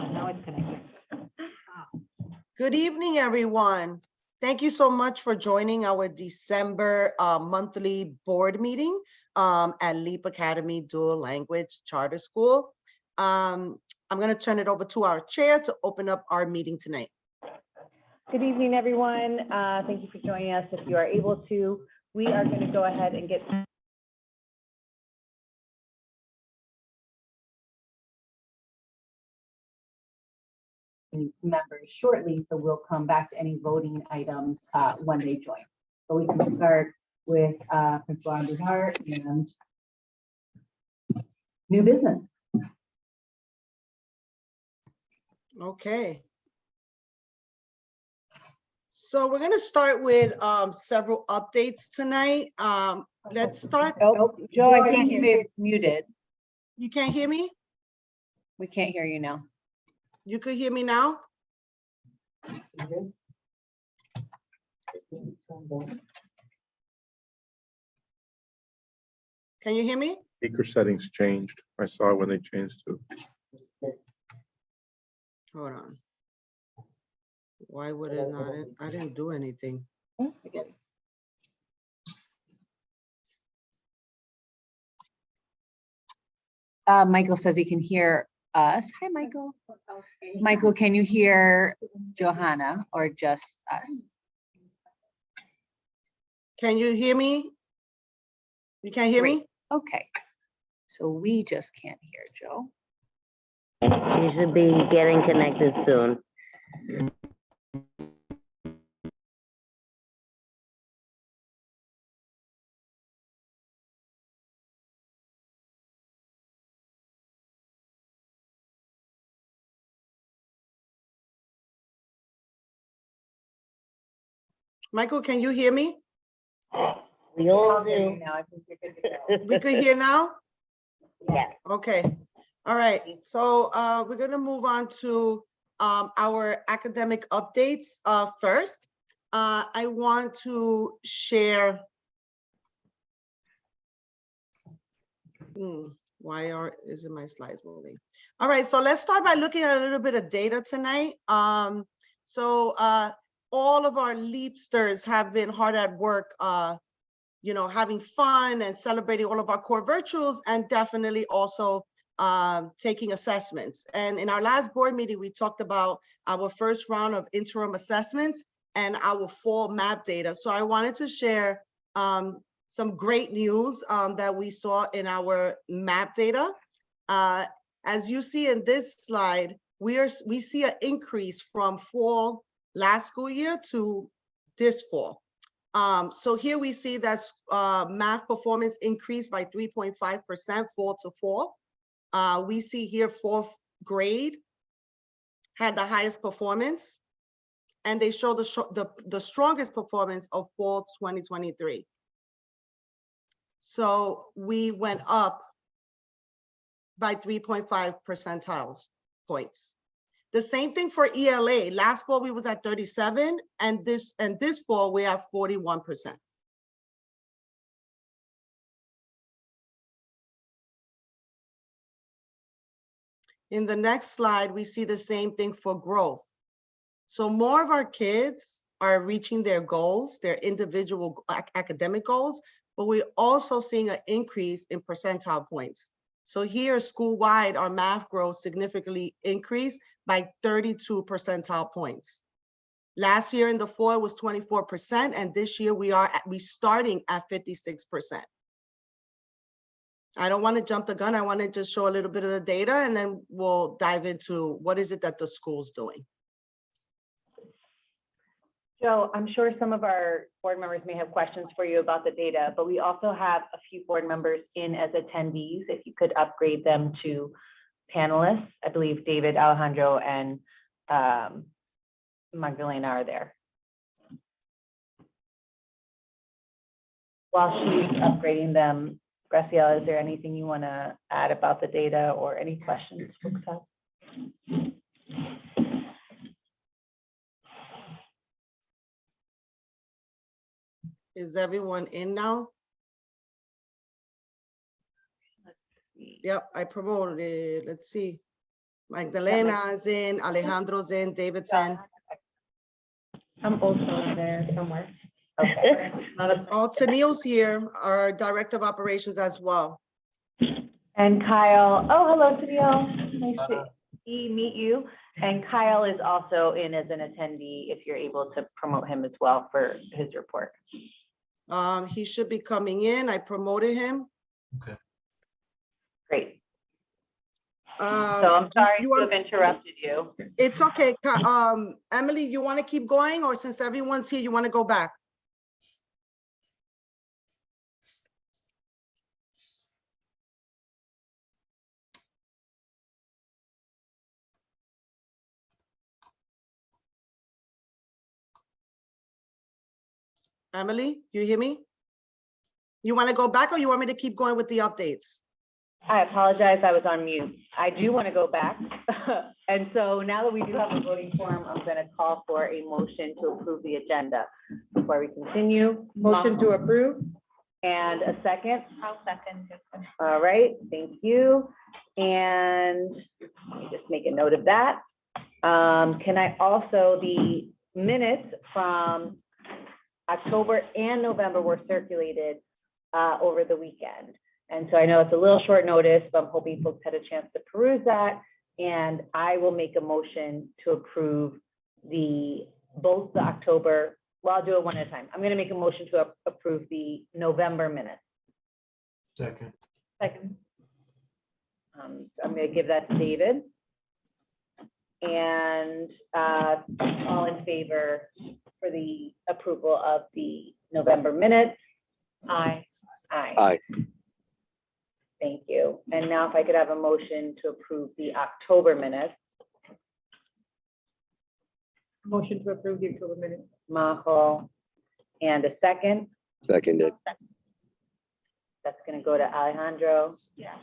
Now it's connected. Good evening, everyone. Thank you so much for joining our December monthly board meeting at LEEP Academy Dual Language Charter School. I'm going to turn it over to our chair to open up our meeting tonight. Good evening, everyone. Thank you for joining us. If you are able to, we are going to go ahead and get members shortly, so we'll come back to any voting items when they join. So we can start with Principal Bernard and new business. Okay. So we're going to start with several updates tonight. Let's start. Oh, Joe, I think you may have muted. You can't hear me? We can't hear you now. You could hear me now? Can you hear me? Speaker settings changed. I saw when they changed to. Hold on. Why would it not? I didn't do anything. Oh, I get it. Michael says he can hear us. Hi, Michael. Michael, can you hear Johanna or just us? Can you hear me? You can't hear me? Okay. So we just can't hear Joe. You should be getting connected soon. Michael, can you hear me? We all do. Now, I think you're good to go. We could hear now? Yeah. Okay. All right. So we're going to move on to our academic updates first. I want to share. Isn't my slides moving? All right. So let's start by looking at a little bit of data tonight. All of our Leapsters have been hard at work, having fun and celebrating all of our core virtuals, and definitely also taking assessments. And in our last board meeting, we talked about our first round of interim assessments and our fall map data. So I wanted to share some great news that we saw in our map data. As you see in this slide, we see an increase from fall last school year to this fall. So here we see that math performance increased by 3.5% fall to fall. We see here fourth grade had the highest performance, and they show the strongest performance of fall 2023. So we went up by 3.5 percentile points. The same thing for ELA. Last fall we was at 37, and this fall we have 41%. In the next slide, we see the same thing for growth. So more of our kids are reaching their goals, their individual academic goals, but we're also seeing an increase in percentile points. So here, school-wide, our math growth significantly increased by 32 percentile points. Last year in the fall it was 24%, and this year we starting at 56%. I don't want to jump the gun. I want to just show a little bit of the data, and then we'll dive into what is it that the school's doing. Joe, I'm sure some of our board members may have questions for you about the data, but we also have a few board members in as attendees. If you could upgrade them to panelists, I believe David, Alejandro, and Magdalena are there. While she's upgrading them, Graciela, is there anything you want to add about the data or any questions folks have? Is everyone in now? Yep, I promoted it. Let's see. Magdalena is in, Alejandro's in, David's in. I'm also in there somewhere. Okay. Not a- Oh, Tennille's here, our Director of Operations as well. And Kyle, oh, hello, Tennille. Nice to meet you. And Kyle is also in as an attendee, if you're able to promote him as well for his report. He should be coming in. I promoted him. Great. So Um, I'm sorry you to want- have interrupted you. It's okay. Emily, you want to keep going, or since everyone's here, you want to go back? Emily, you hear me? You want to go back, or you want me to keep going with the updates? I apologize, I was on mute. I do want to go back. And so now that we do have a voting form, I'm going to call for a motion to approve the agenda. Before we continue, motion to approve and a second. I'll second. All right, thank you. And let me just make a note of that. Can I also, the minutes from October and November were circulated over the weekend. And so I know it's a little short notice, but I'm hoping folks had a chance to peruse that. And I will make a motion to approve both the October, well, I'll do it one at a time. I'm going to make a motion to approve the November minutes. Second. Second. I'm going to give that to David. And all in favor for the approval of the November minutes? Aye. Aye. Aye. Thank you. And now if I could have a motion to approve the October minutes. Motion to approve the October minutes. Maho, and a second. Seconded. That's going to go to Alejandro. Yeah.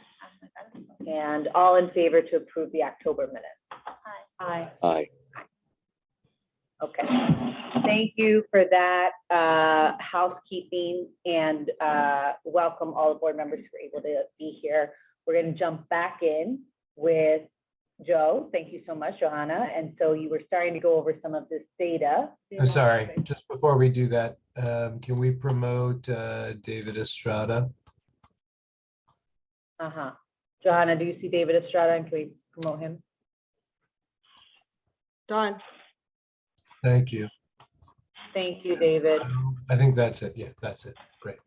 And all in favor to approve the October minutes? Aye. Aye. Okay. Thank you for that housekeeping, and welcome all the board members who are able to be here. We're going to jump back in with Joe. Thank you so much, Johanna. And so you were starting to go over some of this data. I'm sorry, just before we do that, can we promote David Estrada? Johanna, do you see David Estrada, and can we promote him? Done. Thank you. Thank you, David. I think that's it. Yeah, that's it. Great.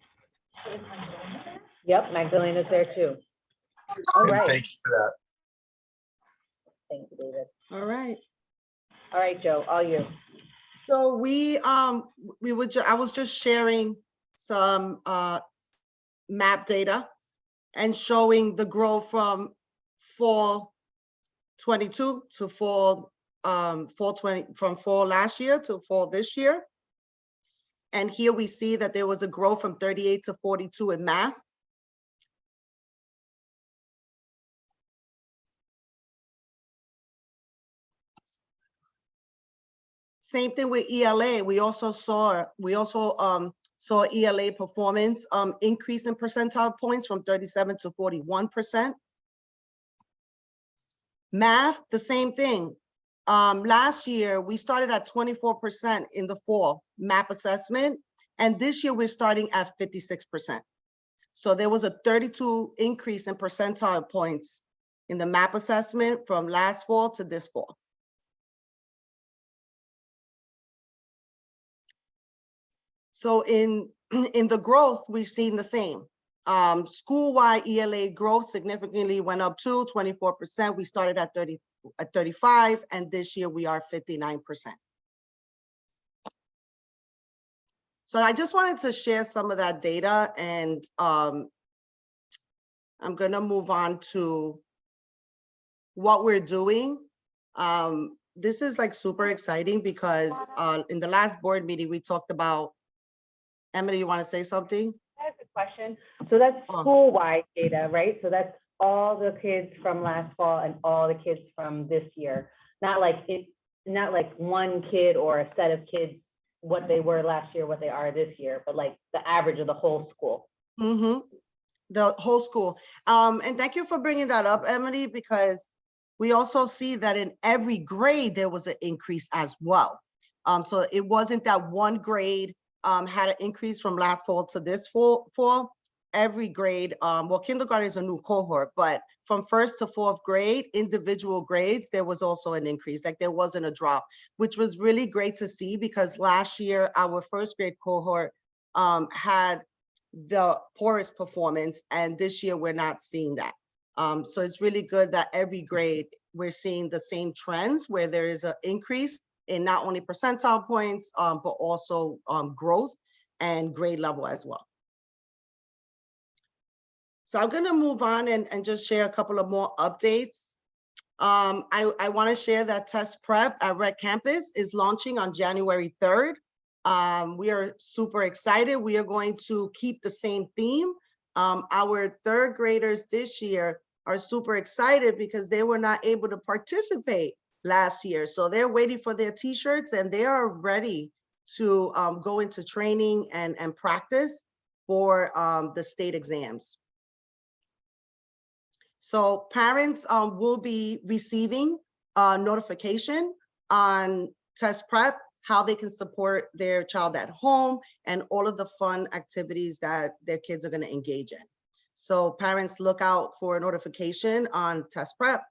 Yep, Magdalena's there too. All right. Thank you for that. Thank you, David. All right. All right, Joe, all you. So I was just sharing some map data and showing the growth from fall 22 to fall 20, from fall last year to fall this year. And here we see that there was a growth from 38 to 42 in math. Same thing with ELA. We also saw ELA performance increase in percentile points from 37 to 41%. Math, the same thing. Last year, we started at 24% in the fall map assessment, and this year we're starting at 56%. So there was a 32 increase in percentile points in the map assessment from last fall to this fall. So in the growth, we've seen the same. School-wide ELA growth significantly went up to 24%. We started at 35, and this year we are 59%. So I just wanted to share some of that data, and I'm gonna move on to what we're doing. This is like super exciting because in the last board meeting, we talked about, Emily, you wanna say something? I have a question. So that's school-wide data, right? So that's all the kids from last fall and all the kids from this year. Not like one kid or a set of kids, what they were last year, what they are this year, but like the average of the whole school. Mm-hmm. The whole school. And thank you for bringing that up, Emily, because we also see that in every grade, there was an increase as well. So it wasn't that one grade had an increase from last fall to this fall. Every grade, well, kindergarten is a new cohort, but from 1st to 4th grade, individual grades, there was also an increase, like there wasn't a drop, which was really great to see because last year, our 1st grade cohort had the poorest performance, and this year we're not seeing that. So it's really good that every grade, we're seeing the same trends where there is an increase in not only percentile points, but also growth and grade level as well. So I'm gonna move on and just share a couple of more updates. I wanna share that test prep at Red Campus is launching on January 3rd. We are super excited. We are going to keep the same theme. Our 3rd graders this year are super excited because they were not able to participate last year. So they're waiting for their t-shirts and they are ready to go into training and practice for the state exams. So parents will be receiving a notification on test prep, how they can support their child at home, and all of the fun activities that their kids are going to engage in. So parents, look out for a notification on test prep.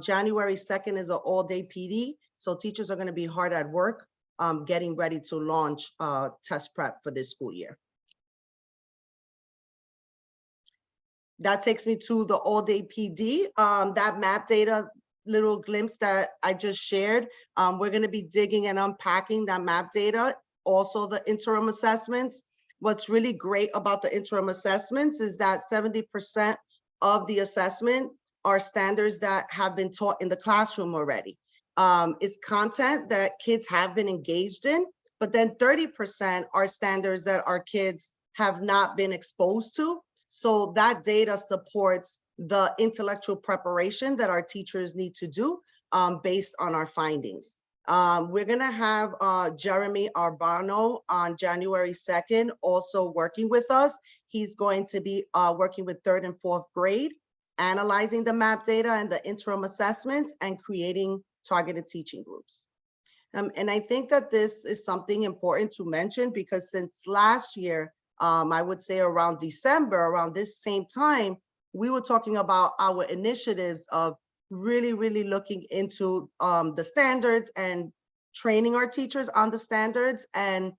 January 2nd is an all-day PD, so teachers are going to be hard at work getting ready to launch test prep for this school year. That takes me to the all-day PD. That map data little glimpse that I just shared, we're going to be digging and unpacking that map data, also the interim assessments. What's really great about the interim assessments is that 70% of the assessment are standards that have been taught in the classroom already. It's content that kids have been engaged in, but then 30% are standards that our kids have not been exposed to. So that data supports the intellectual preparation that our teachers need to do based on our findings. We're gonna have Jeremy Arbano on January 2nd also working with us. He's going to be working with 3rd and 4th grade, analyzing the map data and the interim assessments and creating targeted teaching groups. And I think that this is something important to mention because since last year, I would say around December, around this same time, we were talking about our initiatives of really looking into the standards and training our teachers on the standards and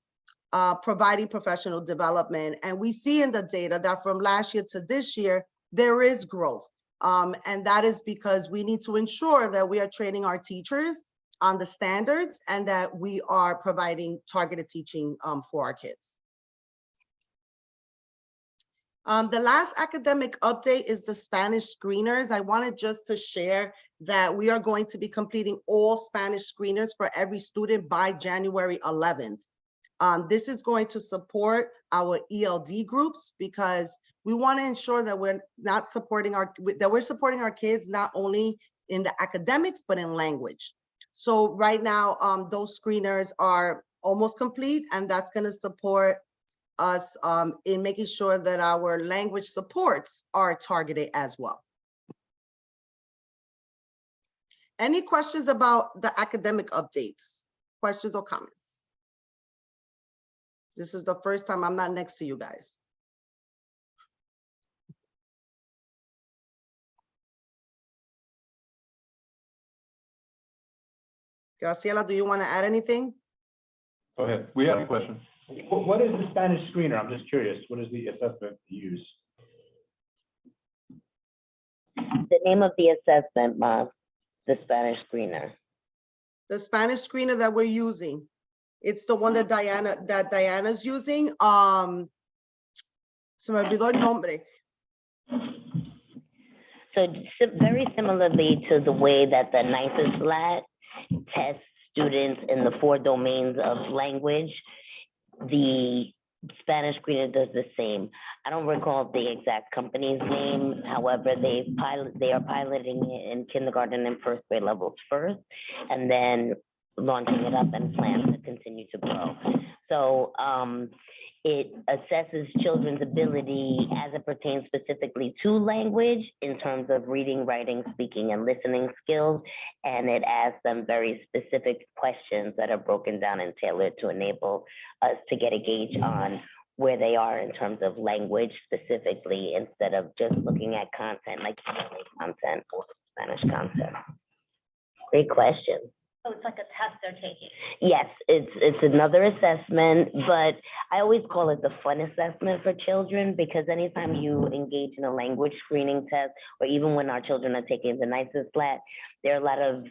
providing professional development. And we see in the data that from last year to this year, there is growth. And that is because we need to ensure that we are training our teachers on the standards and that we are providing targeted teaching for our kids. The last academic update is the Spanish screeners. I wanted just to share that we are going to be completing all Spanish screeners for every student by January 11th. This is going to support our ELD groups because we want to ensure that we're supporting our kids not only in the academics but in language. So right now, those screeners are almost complete, and that's going to support us in making sure that our language supports are targeted as well. Any questions about the academic updates? Questions or comments? This is the first time I'm not next to you guys. Graciela, do you want to add anything? Go ahead. We have a question. What is the Spanish screener? I'm just curious. What is the assessment you use? The name of the assessment, Mom, the Spanish screener. The Spanish screener that we're using. It's the one that Diana's using. Se me olvidó el nombre. So very similarly to the way that the NICES LAT tests students in the 4 domains of language, the Spanish screener does the same. I don't recall the exact company's name. However, they are piloting it in kindergarten and 1st grade levels first, and then launching it up and plan to continue to grow. So It assesses children's ability as it pertains specifically to language in terms of reading, writing, speaking, and listening skills. And it asks them very specific questions that are broken down and tailored to enable us to get a gauge on where they are in terms of language specifically, instead of just looking at content like English content or Spanish content. Great question. So it's like a test they're taking. Yes, it's another assessment, but I always call it the fun assessment for children, because anytime you engage in a language screening test, or even when our children are taking the NICES flat, there are a lot of,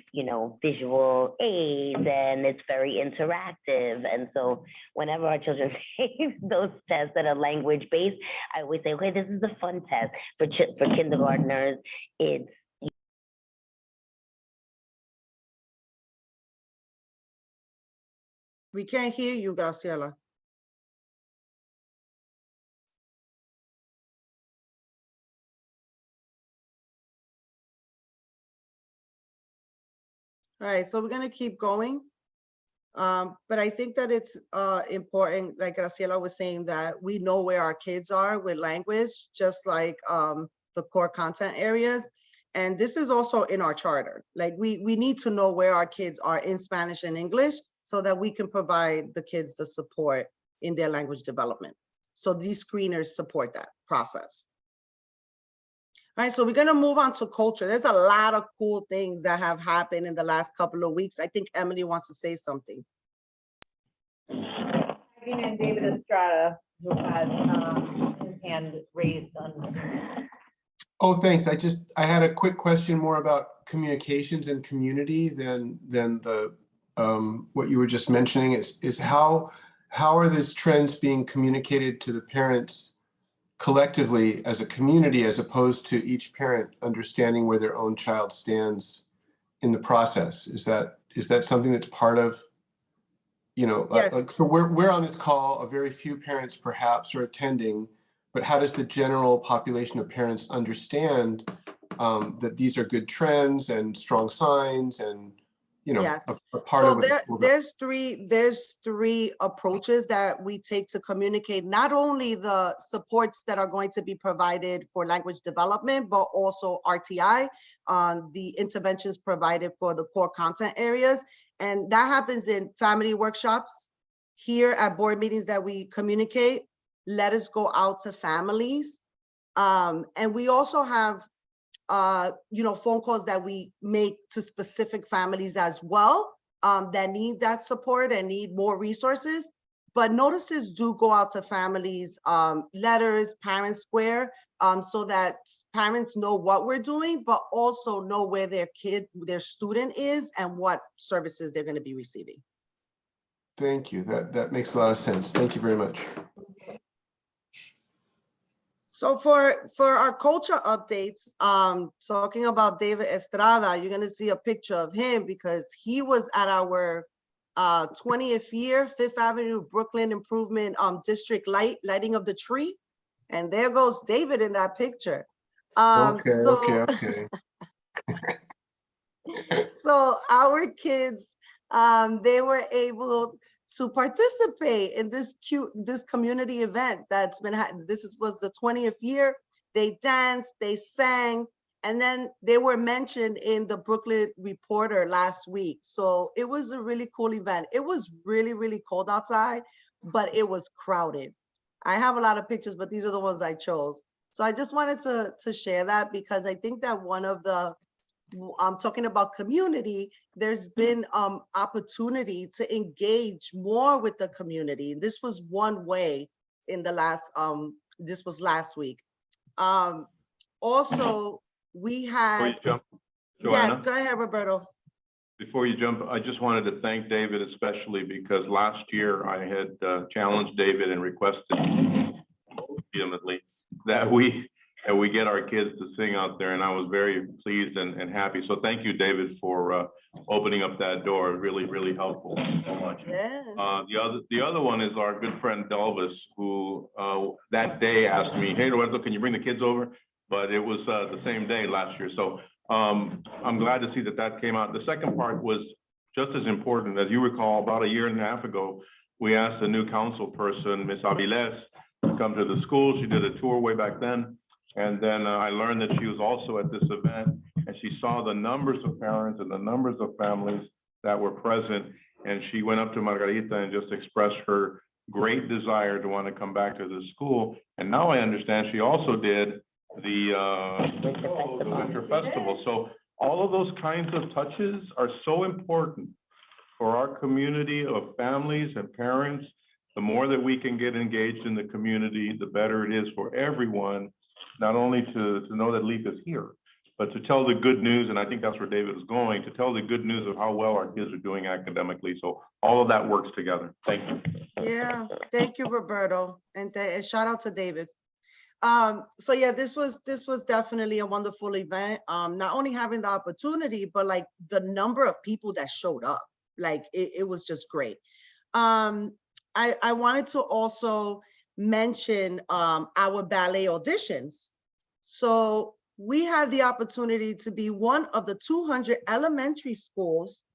visual aids, and it's very interactive. And so whenever our children take those tests that are language based, I always say, okay, this is a fun test for kindergartners. It's We can't hear you, Graciela. All right, so we're gonna keep going. But I think that it's important, like Graciela was saying, that we know where our kids are with language, just like the core content areas. And this is also in our charter. Like we need to know where our kids are in Spanish and English so that we can provide the kids the support in their language development. So these screeners support that process. All right, so we're gonna move on to culture. There's a lot of cool things that have happened in the last couple of weeks. I think Emily wants to say something. And David Estrada, who has his hand raised on. Oh, thanks. I had a quick question more about communications and community than the what you were just mentioning. Is how are these trends being communicated to the parents collectively as a community, as opposed to each parent understanding where their own child stands in the process? Is that something that's part of, Yes. so we're on this call, a very few parents perhaps are attending, but how does the general population of parents understand that these are good trends and strong signs and, Yes. a part So of it? there's three approaches that we take to communicate not only the supports that are going to be provided for language development, but also RTI on the interventions provided for the core content areas. And that happens in family workshops, here at board meetings that we communicate. Let us go out to families. And we also have phone calls that we make to specific families as well, that need that support and need more resources. But notices do go out to families, letters, Parent Square, so that parents know what we're doing, but also know where their student is and what services they're going to be receiving. Thank you. That makes a lot of sense. Thank you very much. So for our culture updates, talking about David Estrada, you're gonna see a picture of him because he was at our 20th year Fifth Avenue Brooklyn Improvement District lighting of the tree, and there goes David in that picture. Okay. So our kids, they were able to participate in this community event that's been was the 20th year. They danced, they sang, and then they were mentioned in the Brooklyn Reporter last week. So it was a really cool event. It was really, really cold outside, but it was crowded. I have a lot of pictures, but these are the ones I chose. So I just wanted to share that because I think that one of the I'm talking about community, there's been opportunity to engage more with the community. This was one way in the last, this was last week. Also, we had, Before you jump, yes, Joanna? go ahead, Roberto. Before you jump, I just wanted to thank David especially because last year I had challenged David and requested vehemently that we get our kids to sing out there, and I was very pleased and happy. So thank you, David, for opening up that door. Really, really helpful so much. Yeah. The other one is our good friend Delvis, who that day asked me, "Hey, Roberto, can you bring the kids over?" But it was the same day last year. So I'm glad to see that came out. The second part was just as important. As you recall, about a year and a half ago, we asked the new council person, Ms. Aviles, to come to the school. She did a tour way back then. And then I learned that she was also at this event, and she saw the numbers of parents and the numbers of families that were present. And she went up to Margarita and just expressed her great desire to want to come back to the school. And now I understand she also did the Winter Festival. So all of those kinds of touches are so important for our community of families and parents. The more that we can get engaged in the community, the better it is for everyone, not only to know that LEEP is here, but to tell the good news, and I think that's where David is going, to tell the good news of how well our kids are doing academically. So all of that works together. Thank you. Yeah, thank you, Roberto, and shout out to David. So yeah, this was definitely a wonderful event. Not only having the opportunity, but like the number of people that showed up, like it was just great. I wanted to also mention our ballet auditions. So we had the opportunity to be one of the 200 elementary schools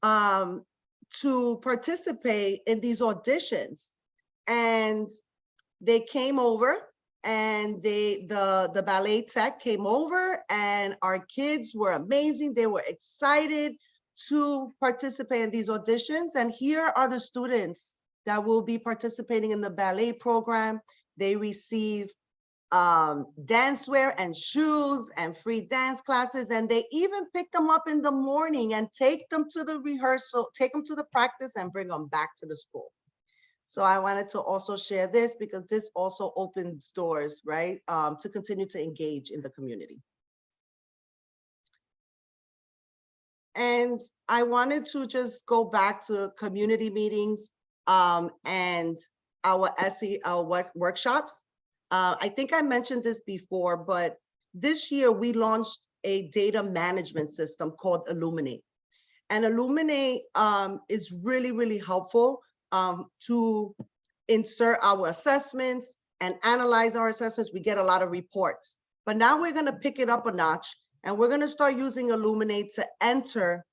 to participate in these auditions. And they came over, and the ballet tech came over, and our kids were amazing. They were excited to participate in these auditions. And here are the students that will be participating in the ballet program. They receive dancewear and shoes and free dance classes, and they even pick them up in the morning and take them to the rehearsal, take them to the practice, and bring them back to the school. So I wanted to also share this because this also opens doors, right, to continue to engage in the community. And I wanted to just go back to community meetings and our SEL workshops. I think I mentioned this before, but this year we launched a data management system called Illuminate. And Illuminate is really, really helpful to insert our assessments and analyze our assessments. We get a lot of reports, but now we're going to pick it up a notch, and we're going to start using Illuminate to enter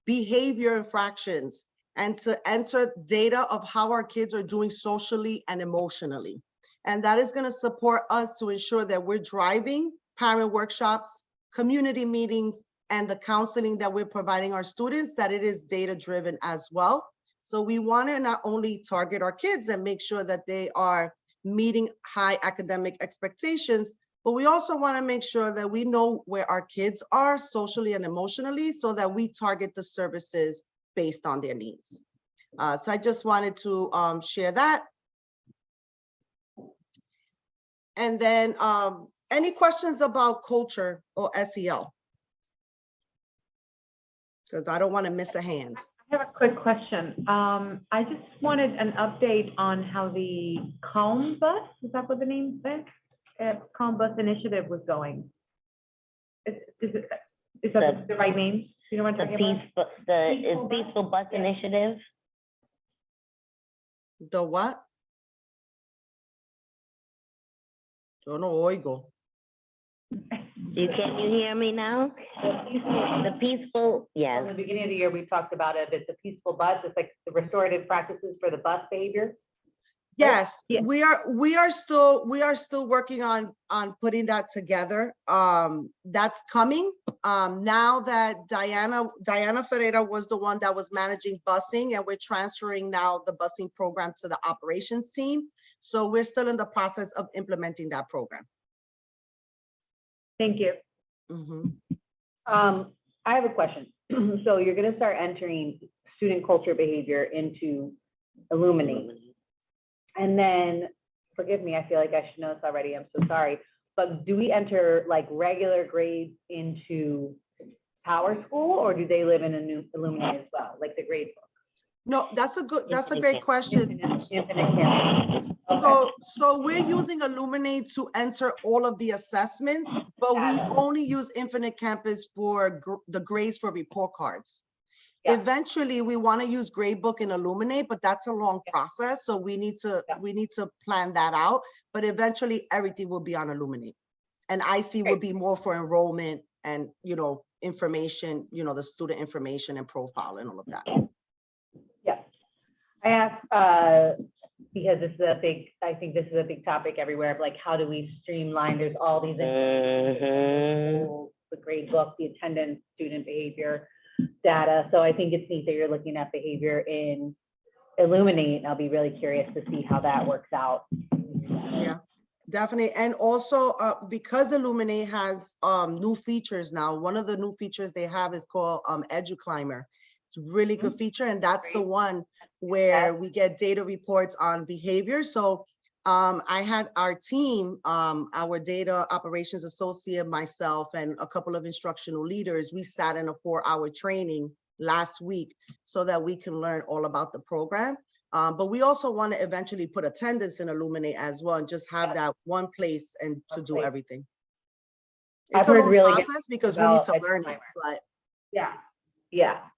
behavior infractions and to enter data of how our kids are doing socially and emotionally. And that is going to support us to ensure that we're driving parent workshops, community meetings, and the counseling that we're providing our students, that it is data driven as well. So we want to not only target our kids and make sure that they are meeting high academic expectations, but we also want to make sure that we know where our kids are socially and emotionally so that we target the services based on their needs. So I just wanted to share that. And then any questions about culture or SEL? Because I don't want to miss a hand. I have a quick question. I just wanted an update on how the Calm Bus, is that what the name is? Calm Bus initiative was going. Is that the right name? You know what I'm talking about? The Peaceful Bus Yeah. Initiative. The what? Yo no oigo. Can you hear me now? The peaceful, In yes. the beginning of the year, we talked about it. It's a peaceful bus. It's like the restorative practices for the bus behavior. Yes, Yeah. we are still working on putting that together. That's coming. Now that Diana Ferreira was the one that was managing busing, and we're transferring now the busing program to the operations team. So we're still in the process of implementing that program. Thank you. Mhm. I have a question. So you're going to start entering student culture behavior into Illuminate. And then, forgive me, I feel like I should know this already. I'm so sorry. But do we enter like regular grades into Power School, or do they live in a new Illuminate as well, like the grade book? No, that's a great question. Infinite campus. Okay. So we're using Illuminate to enter all of the assessments, but we only use Infinite Campus for the grades for report cards. Yeah. Eventually, we want to use Gradebook and Illuminate, but that's a long process. So we need to plan that out. But eventually, everything will be on Illuminate, and IC will be more for enrollment and information, the student information and profile and all of that. Yeah. I asked, because this is a big, I think this is a big topic everywhere, of like, how do we streamline, there's all these, Mhm. the grade book, the attendance, student behavior data. So I think it's neat that you're looking at behavior in Illuminate, and I'll be really curious to see how that works out. Yeah, definitely. And also, because Illuminate has new features now, one of the new features they have is called EduClimber. It's a really good feature, and that's the Great. one where we get data reports on behavior. So I had our team, our data operations associate, myself, and a couple of instructional leaders, we sat in a 4-hour training last week so that we can learn all about the program. But we also want to eventually put attendance in Illuminate as well, and just have that one place and to do Okay. everything. I've It's a heard long really good process because we need to about learn it, EduClimber. but Yeah, yeah.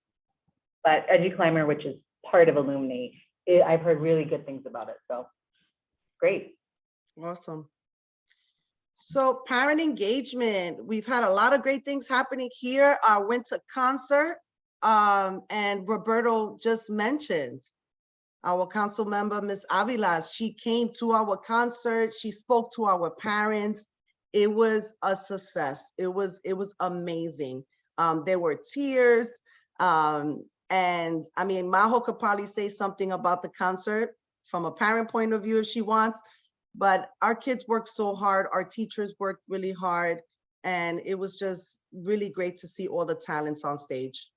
But EduClimber, which is part of Illuminate, I've heard really good things about it, so great. awesome. So parent engagement, we've had a lot of great things happening here. I went to concert, and Roberto just mentioned our council member, Ms. Avila. She came to our concert. She spoke to our parents. It was a success. It was amazing. There were tears. And I mean, Majo could probably say something about the concert from a parent point of view if she wants, but our kids worked so hard. Our teachers worked really hard. And it was just really great to see all the talents on stage.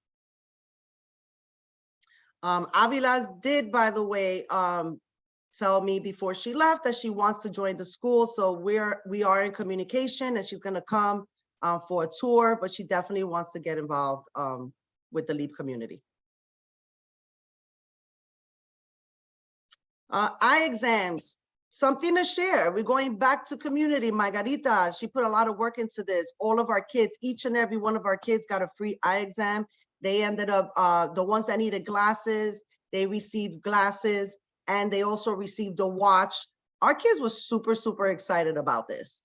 Avila's did, by the way, tell me before she left that she wants to join the school. So we are in communication, and she's gonna come for a tour, but she definitely wants to get involved with the LEEP community. Eye exams, something to share. We're going back to community. Margarita, she put a lot of work into this. All of our kids, each and every one of our kids got a free eye exam. They ended up, the ones that needed glasses, they received glasses, and they also received a watch. Our kids were super, super excited about this.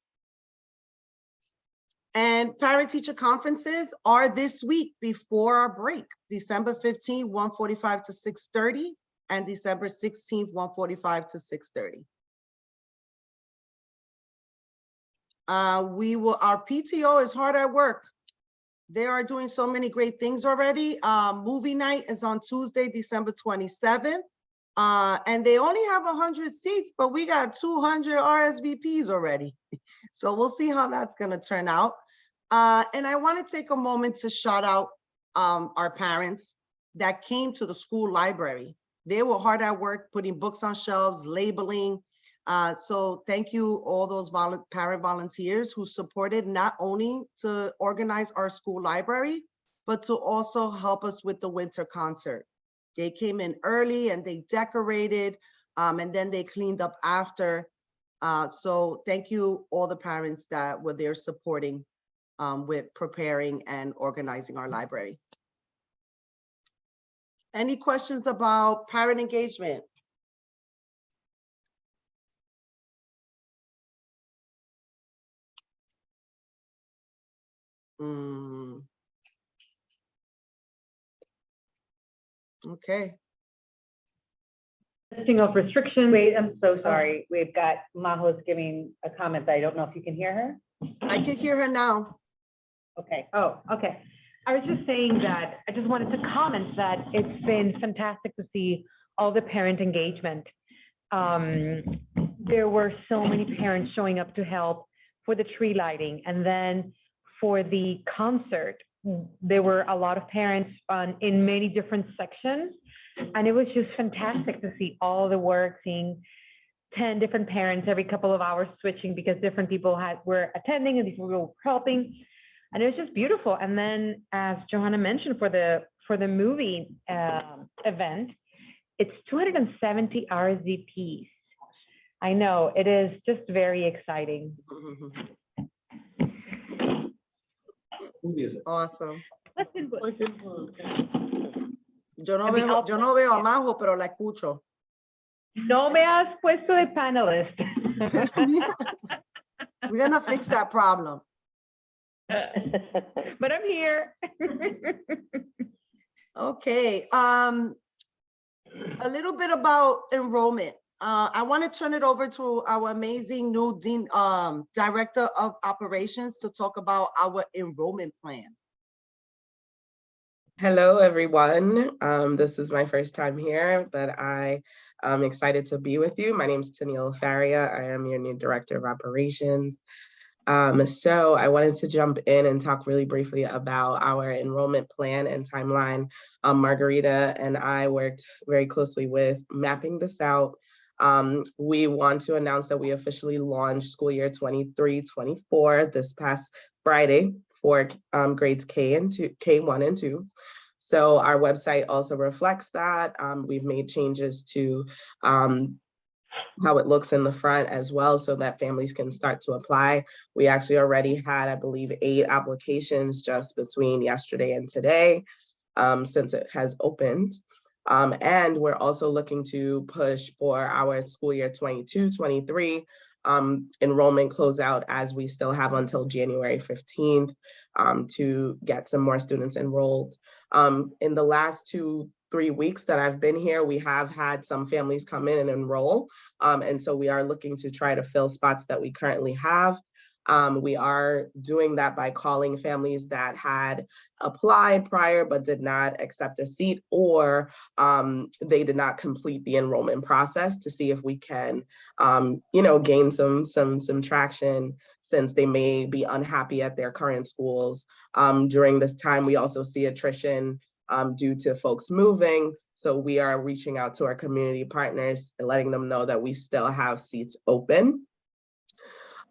And parent-teacher conferences are this week before our break, December 15th, 1:45 to 6:30, and December 16th, 1:45 to 6:30. Our PTO is hard at work. They are doing so many great things already. Movie night is on Tuesday, December 27th. And they only have 100 seats, but we got 200 RSVPs already. So we'll see how that's gonna turn out. And I wanna take a moment to shout out our parents that came to the school library. They were hard at work, putting books on shelves, labeling. So thank you, all those parent volunteers who supported not only to organize our school library, but to also help us with the winter concert. They came in early and they decorated, and then they cleaned up after. So thank you, all the parents that were there supporting with preparing and organizing our library. Any questions about parent engagement? Okay. Listing of restrictions. Wait, I'm so sorry. We've got Majo's giving a comment. I don't know if you can hear her. I can hear her now. Okay. Oh, okay. I was just saying that I just wanted to comment that it's been fantastic to see all the parent engagement. There were so many parents showing up to help for the tree lighting, and then for the concert, there were a lot of parents in many different sections, and it was just fantastic to see all the work, seeing 10 different parents every couple of hours switching because different people were attending and people were helping. And it was just beautiful. And then, as Johanna mentioned, for the movie event, it's 270 RSVPs. I know, it is just very exciting. Awesome. What's involved? Yo no veo a Majo, pero la escucho. No me has puesto de panelist. We're gonna fix that problem. But I'm here. Okay. a little bit about enrollment. I want to turn it over to our amazing new Dean, Director of Operations to talk about our enrollment plan. Hello, everyone. This is my first time here, but I am excited to be with you. My name is Tennille Faria. I am your new Director of Operations. So I wanted to jump in and talk really briefly about our enrollment plan and timeline. Margarita and I worked very closely with mapping this out. We want to announce that we officially launched school year 23-24 this past Friday for grades K1 and 2. So our website also reflects that. We've made changes to how it looks in the front as well, so that families can start to apply. We actually already had, I believe, 8 applications just between yesterday and today, since it has opened. And we're also looking to push for our school year 22-23 enrollment closeout, as we still have until January 15th to get some more students enrolled. In the last 2-3 weeks that I've been here, we have had some families come in and enroll. And so we are looking to try to fill spots that we currently have. We are doing that by calling families that had applied prior but did not accept a seat, or they did not complete the enrollment process, to see if we can, gain some traction, since they may be unhappy at their current schools. During this time, we also see attrition due to folks moving. So we are reaching out to our community partners and letting them know that we still have seats open.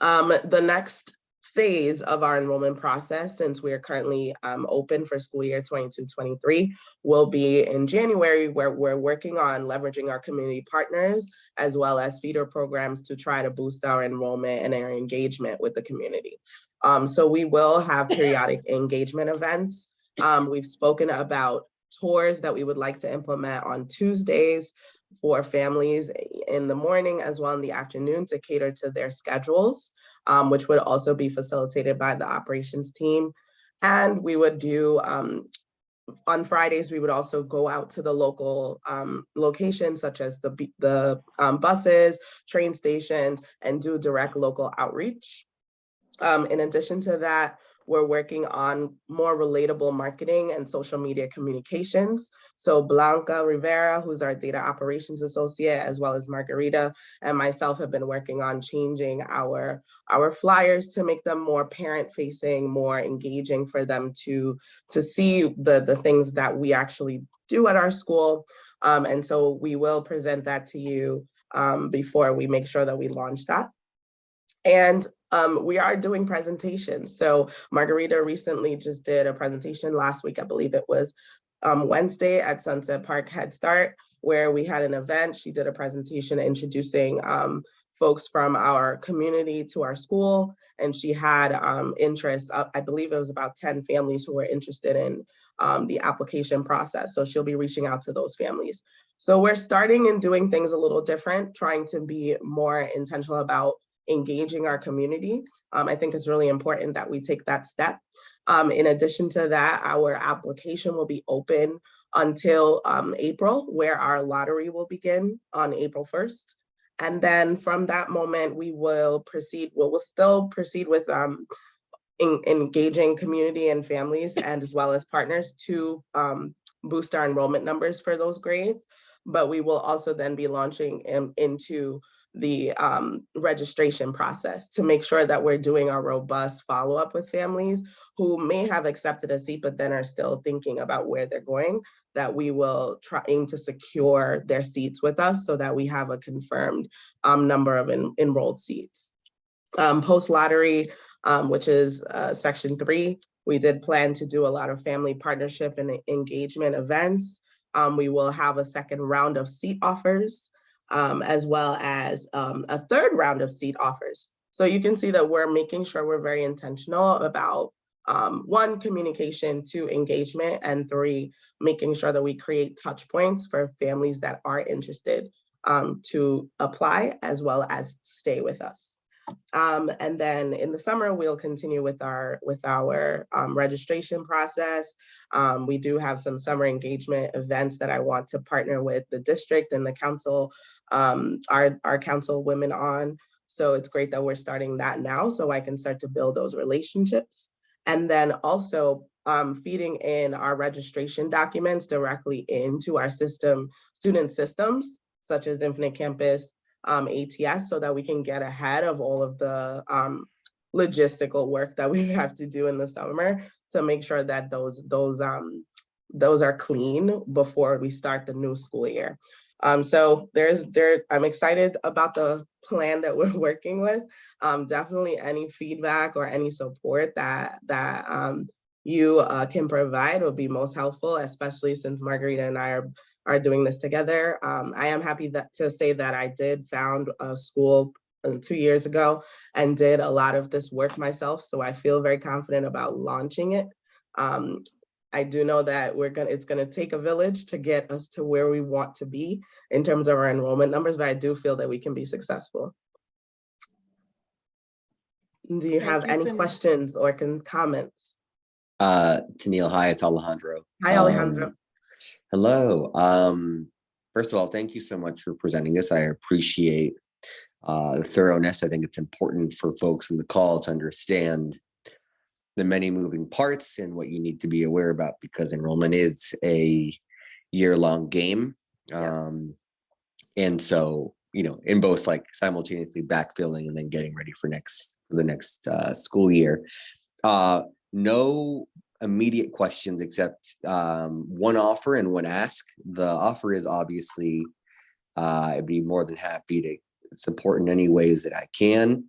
The next phase of our enrollment process, since we are currently open for school year 22-23, will be in January, where we're working on leveraging our community partners as well as feeder programs to try to boost our enrollment and our engagement with the community. So we will have periodic engagement events. We've spoken about tours that we would like to implement on Tuesdays for families in the morning as well in the afternoon, to cater to their schedules, which would also be facilitated by the operations team. And we would do, on Fridays, we would also go out to the local locations, such as the buses, train stations, and do direct local outreach. In addition to that, we're working on more relatable marketing and social media communications. So Blanca Rivera, who's our data operations associate, as well as Margarita and myself, have been working on changing our flyers to make them more parent facing, more engaging, for them to see the things that we actually do at our school. And so we will present that to you before we make sure that we launch that. And we are doing presentations. So Margarita recently just did a presentation last week, I believe it was Wednesday, at Sunset Park Head Start, where we had an event. She did a presentation introducing folks from our community to our school. And she had interest, I believe it was about 10 families who were interested in the application process. So she'll be reaching out to those families. So we're starting and doing things a little different, trying to be more intentional about engaging our community. I think it's really important that we take that step. In addition to that, our application will be open until April, where our lottery will begin on April 1st. And then from that moment, we will proceed, we'll still proceed with engaging community and families, and as well as partners, to boost our enrollment numbers for those grades. But we will also then be launching into the registration process to make sure that we're doing a robust follow-up with families who may have accepted a seat but then are still thinking about where they're going, that we will trying to secure their seats with us so that we have a confirmed number of enrolled seats. Post-lottery, which is section 3, we did plan to do a lot of family partnership and engagement events. We will have a second round of seat offers, as well as a third round of seat offers. So you can see that we're making sure we're very intentional about 1, communication, 2, engagement, and 3, making sure that we create touch points for families that are interested to apply as well as stay with us. And then in the summer, we'll continue with our registration process. We do have some summer engagement events that I want to partner with the district and the council, our council women on. So it's great that we're starting that now so I can start to build those relationships. And then also feeding in our registration documents directly into our student systems, such as Infinite Campus, ATS, so that we can get ahead of all of the logistical work that we have to do in the summer to make sure that those are clean before we start the new school year. So I'm excited about the plan that we're working with. Definitely any feedback or any support that you can provide will be most helpful, especially since Margarita and I are doing this together. I am happy to say that I did found a school 2 years ago and did a lot of this work myself. So I feel very confident about launching it. I do know that it's gonna take a village to get us to where we want to be in terms of our enrollment numbers, but I do feel that we can be successful. Do you have any questions or comments? Tennille, hi, it's Alejandro. Hi, Alejandro. Hello. First of all, thank you so much for presenting this. I appreciate the thoroughness. I think it's important for folks in the call to understand the many moving parts and what you need to be aware about, because enrollment is a year-long game. Yeah. And so, in both like simultaneously backfilling and then getting ready for the next school year. No immediate questions except one offer and one ask. The offer is obviously I'd be more than happy to support in any ways that I can.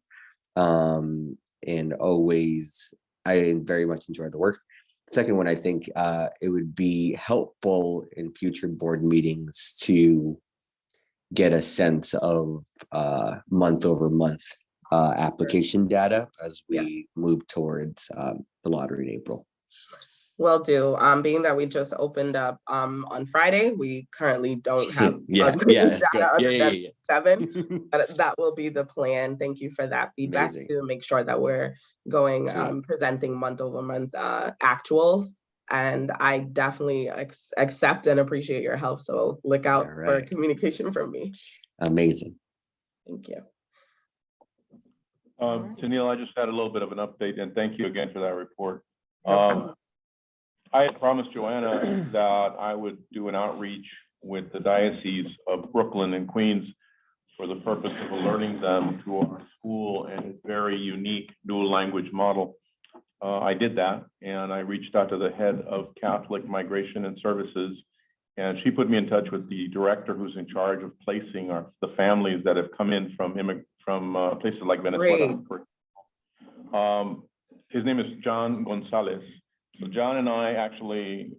And always, I very much enjoy the work. Second one, I think it would be helpful in future board meetings to get a sense of month over month application data as we move towards the lottery in April. Will do. Being that we just opened up on Friday, we currently don't have data 7, but that will be the plan. Thank you for that feedback. Amazing. To make sure that we're going presenting month over month actuals. And I definitely accept and appreciate your help. So look out for communication from me. Amazing. Thank you. Tennille, I just had a little bit of an update, and thank you again for that report. No problem. I had promised Joanna that I would do an outreach with the Diocese of Brooklyn and Queens for the purpose of alerting them to our school and its very unique dual language model. I did that, and I reached out to the head of Catholic Migration and Services, and she put me in touch with the director who's in charge of placing the families that have come in from places like Venezuela. His name is John Gonzalez. So John and I actually,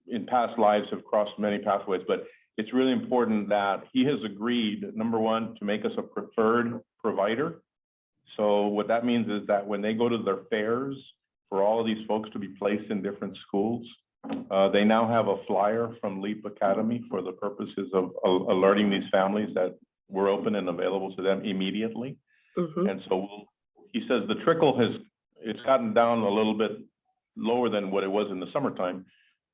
in past lives, have crossed many pathways, but it's really important that he has agreed, number one, to make us a preferred provider. So what that means is that when they go to their fairs, for all of these folks to be placed in different schools, they now have a flyer from LEEP Academy for the purposes of alerting these families that we're open and available to them immediately. And so he says the trickle it's gotten down a little bit lower than what it was in the summertime.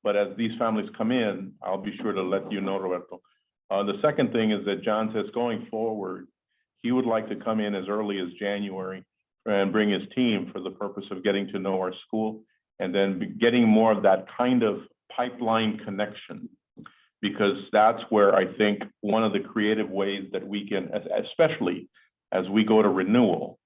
But as these families come in, I'll be sure to let you know, Roberto. The second thing is that John says going forward, he would like to come in as early as January and bring his team for the purpose of getting to know our school and then getting more of that kind of pipeline connection, because that's where I think one of the creative ways that we can, especially as we go to renewal,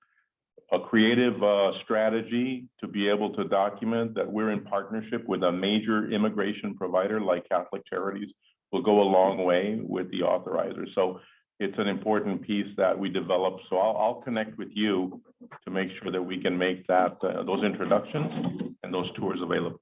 a creative strategy to be able to document that we're in partnership with a major immigration provider like Catholic Charities will go a long way with the authorizer. So it's an important piece that we develop. So I'll connect with you to make sure that we can make that those introductions and those tours available.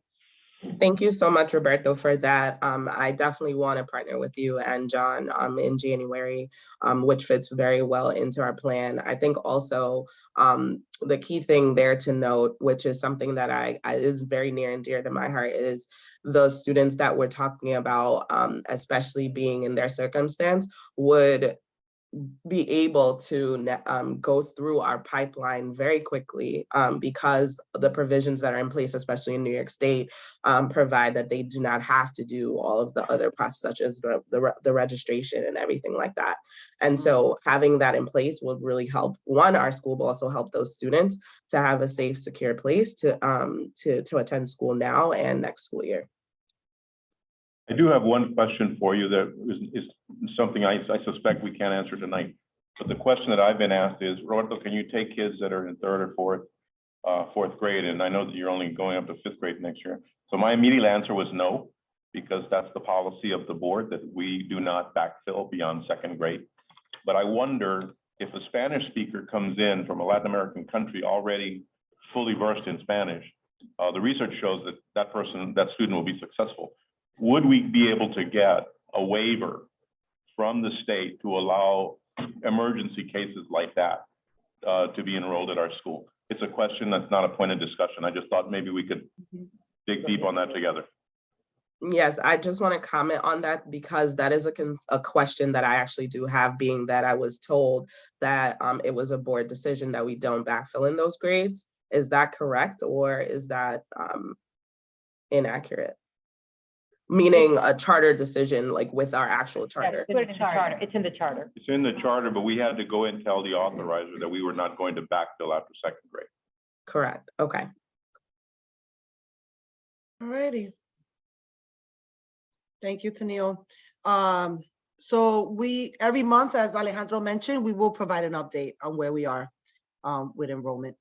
Thank you so much, Roberto, for that. I definitely want to partner with you and John in January, which fits very well into our plan. I think also the key thing there to note, which is something that is very near and dear to my heart, is the students that we're talking about, especially being in their circumstance, would be able to go through our pipeline very quickly because the provisions that are in place, especially in New York State, provide that they do not have to do all of the other process, such as the registration and everything like that. And so having that in place would really help, one, our school, but also help those students to have a safe, secure place to attend school now and next school year. I do have one question for you that is something I suspect we can't answer tonight. But the question that I've been asked is, Roberto, can you take kids that are in third or fourth grade? And I know that you're only going up to fifth grade next year. So my immediate answer was no, because that's the policy of the board that we do not backfill beyond second grade. But I wonder if a Spanish speaker comes in from a Latin American country already fully versed in Spanish, the research shows that that student will be successful. Would we be able to get a waiver from the state to allow emergency cases like that to be enrolled at our school? It's a question that's not a point of discussion. I just thought maybe we could dig deep on that together. Yes, I just want to comment on that because that is a question that I actually do have, being that I was told that it was a board decision that we don't backfill in those grades. Is that correct, or is that inaccurate? Meaning a charter decision, like with our actual charter. It's in the charter. It's in the charter. It's in the charter, but we had to go and tell the authorizer that we were not going to backfill after second grade. Correct. Okay. All righty. Thank you, Tennille. So every month, as Alejandro mentioned, we will provide an update on where we are with enrollment.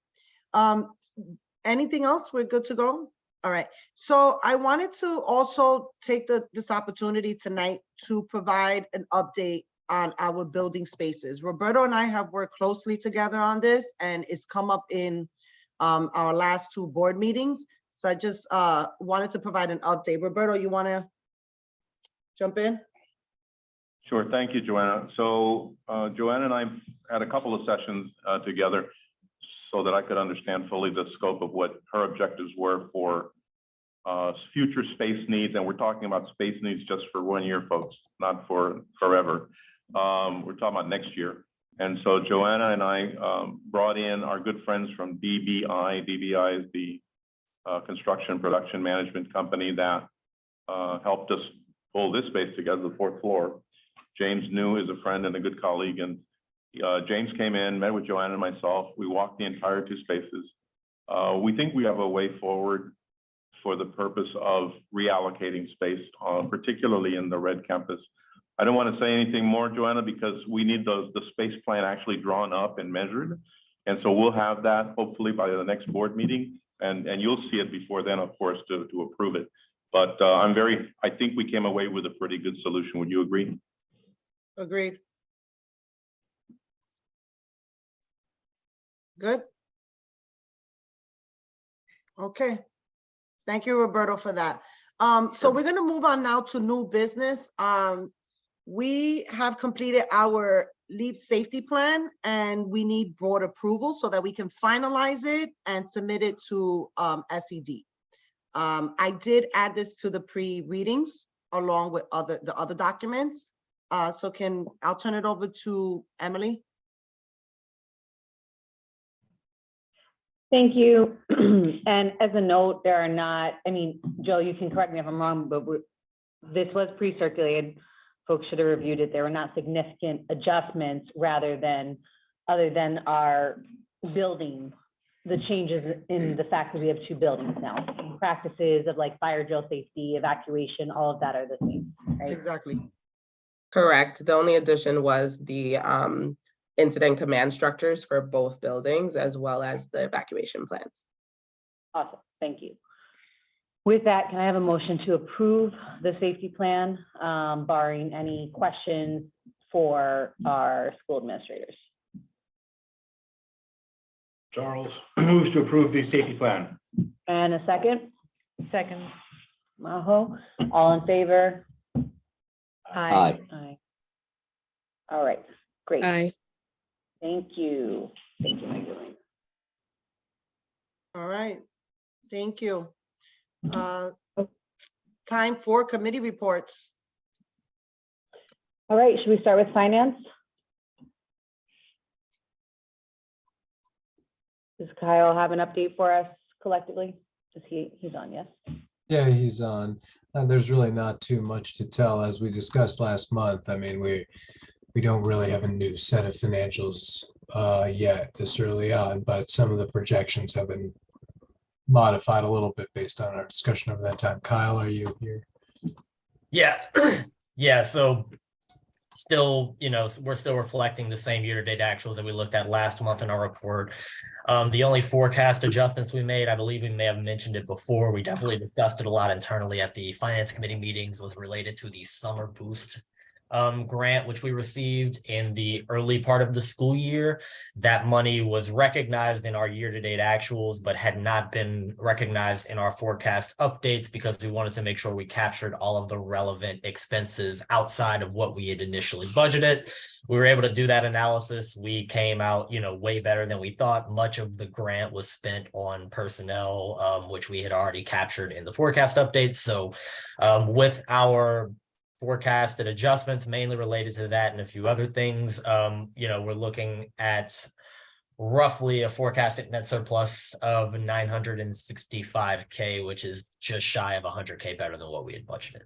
Anything else? We're good to go? All right. So I wanted to also take this opportunity tonight to provide an update on our building spaces. Roberto and I have worked closely together on this, and it's come up in our last two board meetings. So I just wanted to provide an update. Roberto, you want to jump in? Sure. Thank you, Joanna. So Joanna and I had a couple of sessions together so that I could understand fully the scope of what her objectives were for future space needs. And we're talking about space needs just for 1 year, folks, not for forever. We're talking about next year. And so Joanna and I brought in our good friends from DBI. DBI is the construction production management company that helped us pull this space together, the fourth floor. James New is a friend and a good colleague, and James came in, met with Joanna and myself. We walked the entire two spaces. We think we have a way forward for the purpose of reallocating space, particularly in the Red Campus. I don't want to say anything more, Joanna, because we need the space plan actually drawn up and measured. And so we'll have that hopefully by the next board meeting, and you'll see it before then, of course, to approve it. But I think we came away with a pretty good solution. Would you agree? Agreed. Good. Okay. Thank you, Roberto, for that. So we're going to move on now to new business. We have completed our LEEP safety plan, and we need board approval so that we can finalize it and submit it to SED. I did add this to the pre-readings along with the other documents. So I'll turn it over to Emily. Thank you. And as a note, there are not, I mean, Joe, you can correct me if I'm wrong, but this was pre-circulated. Folks should have reviewed it. There were not significant adjustments other than our building, the changes in the fact that we have two buildings now. Practices of like fire drill safety, evacuation, all of that are the same, right? Exactly. Correct. The only addition was the incident command structures for both buildings, as well as the evacuation plans. Awesome, thank you. With that, can I have a motion to approve the safety plan, barring any questions for our school administrators? Charles moves to approve the safety plan. And a second? Second. Majo, all in favor? Aye. Aye. All right, great. Aye. Thank you. Thank you, Magdalene. All right. Thank you. Time for committee reports. All right, should we start with finance? Does Kyle have an update for us collectively? He's on, yes? Yeah, he's on. There's really not too much to tell. As we discussed last month, I mean, we don't really have a new set of financials yet this early on, but some of the projections have been modified a little bit based on our discussion over that time. Kyle, are you here? Yeah, yeah, so still, we're still reflecting the same year-to-date actuals that we looked at last month in our report. The only forecast adjustments we made, I believe we may have mentioned it before, we definitely discussed it a lot internally at the finance committee meetings, was related to the summer boost grant, which we received in the early part of the school year. That money was recognized in our year-to-date actuals, but had not been recognized in our forecast updates because we wanted to make sure we captured all of the relevant expenses outside of what we had initially budgeted. We were able to do that analysis. We came out, way better than we thought. Much of the grant was spent on personnel, which we had already captured in the forecast updates. So with our forecasted adjustments mainly related to that and a few other things, we're looking at roughly a forecasted net surplus of 965K, which is just shy of 100K better than what we had budgeted.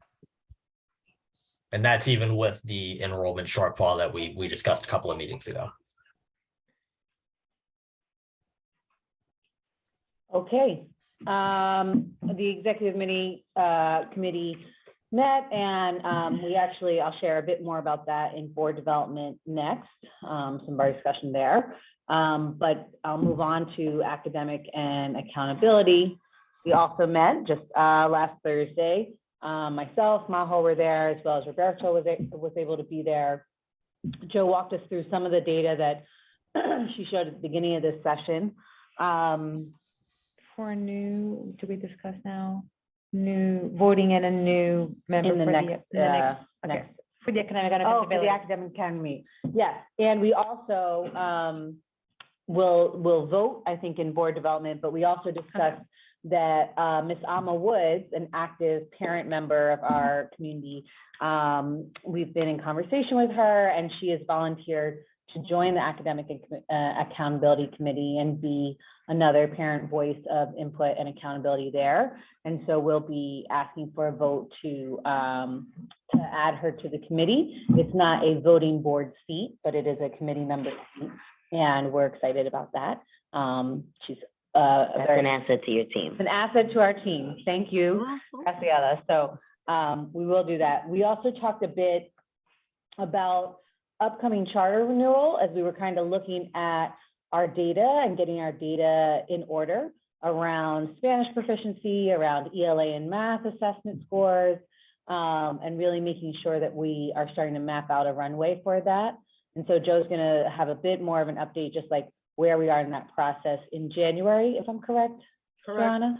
And that's even with the enrollment shortfall that we discussed a couple of meetings ago. Okay. The executive committee met, and I'll share a bit more about that in board development next, some of our discussion there. But I'll move on to academic and accountability. We also met just last Thursday. Myself, Maho were there, as well as Roberto was able to be there. Joe walked us through some of the data that she showed at the beginning of this session. For a new, do we discuss now? New voting and a new member In the for next, okay. next. For the academic and Oh, for the accountability. academic academy, yes. And we also will vote, I think, in board development, but we also discussed that Ms. Alma Woods, an active parent member of our community, we've been in conversation with her, and she has volunteered to join the academic accountability committee and be another parent voice of input and accountability there. And so we'll be asking for a vote to add her to the committee. It's not a voting board seat, but it is a committee member seat, and we're excited about that. She's That's an asset to your team. an asset to our team. Thank you, Graciela. So we will do that. We also talked a bit about upcoming charter renewal as we were kind of looking at our data and getting our data in order around Spanish proficiency, around ELA and math assessment scores, and really making sure that we are starting to map out a runway for that. And so Joe's going to have a bit more of an update, just like where we are in that process in January, if I'm correct, Joanna.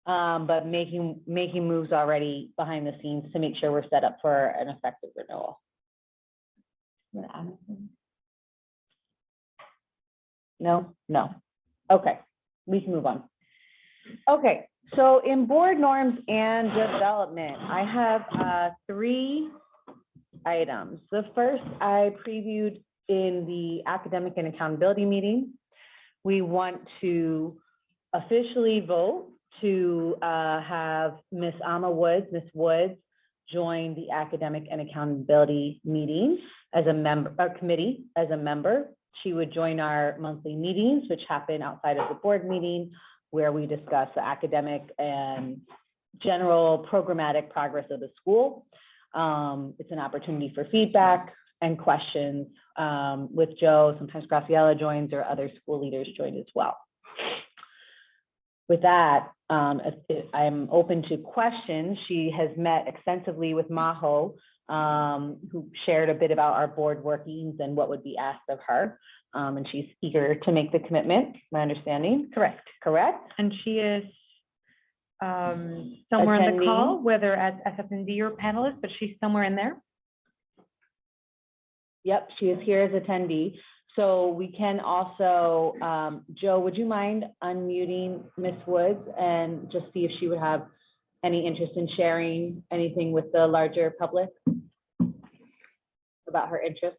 But making moves already behind the scenes to make sure we're set up for an effective renewal. No. Okay, we can move on. Okay, so in board norms and development, I have 3 items. The first I previewed in the academic and accountability meeting. We want to officially vote to have Ms. Alma Woods, Ms. Woods, join the academic and accountability meeting as a member, our committee as a member. She would join our monthly meetings, which happen outside of the board meeting, where we discuss the academic and general programmatic progress of the school. It's an opportunity for feedback and questions with Joe. Sometimes Graciela joins, or other school leaders join as well. With that, I'm open to questions. She has met extensively with Maho, who shared a bit about our board workings and what would be asked of her. And she's eager to make the commitment, my understanding. Correct. And she is somewhere on the call, whether as SFND or panelist, but she's somewhere in there. Yep, she is here as attendee. So we can also, Joe, would you mind unmuting Ms. Woods and just see if she would have any interest in sharing anything with the larger public about her interest?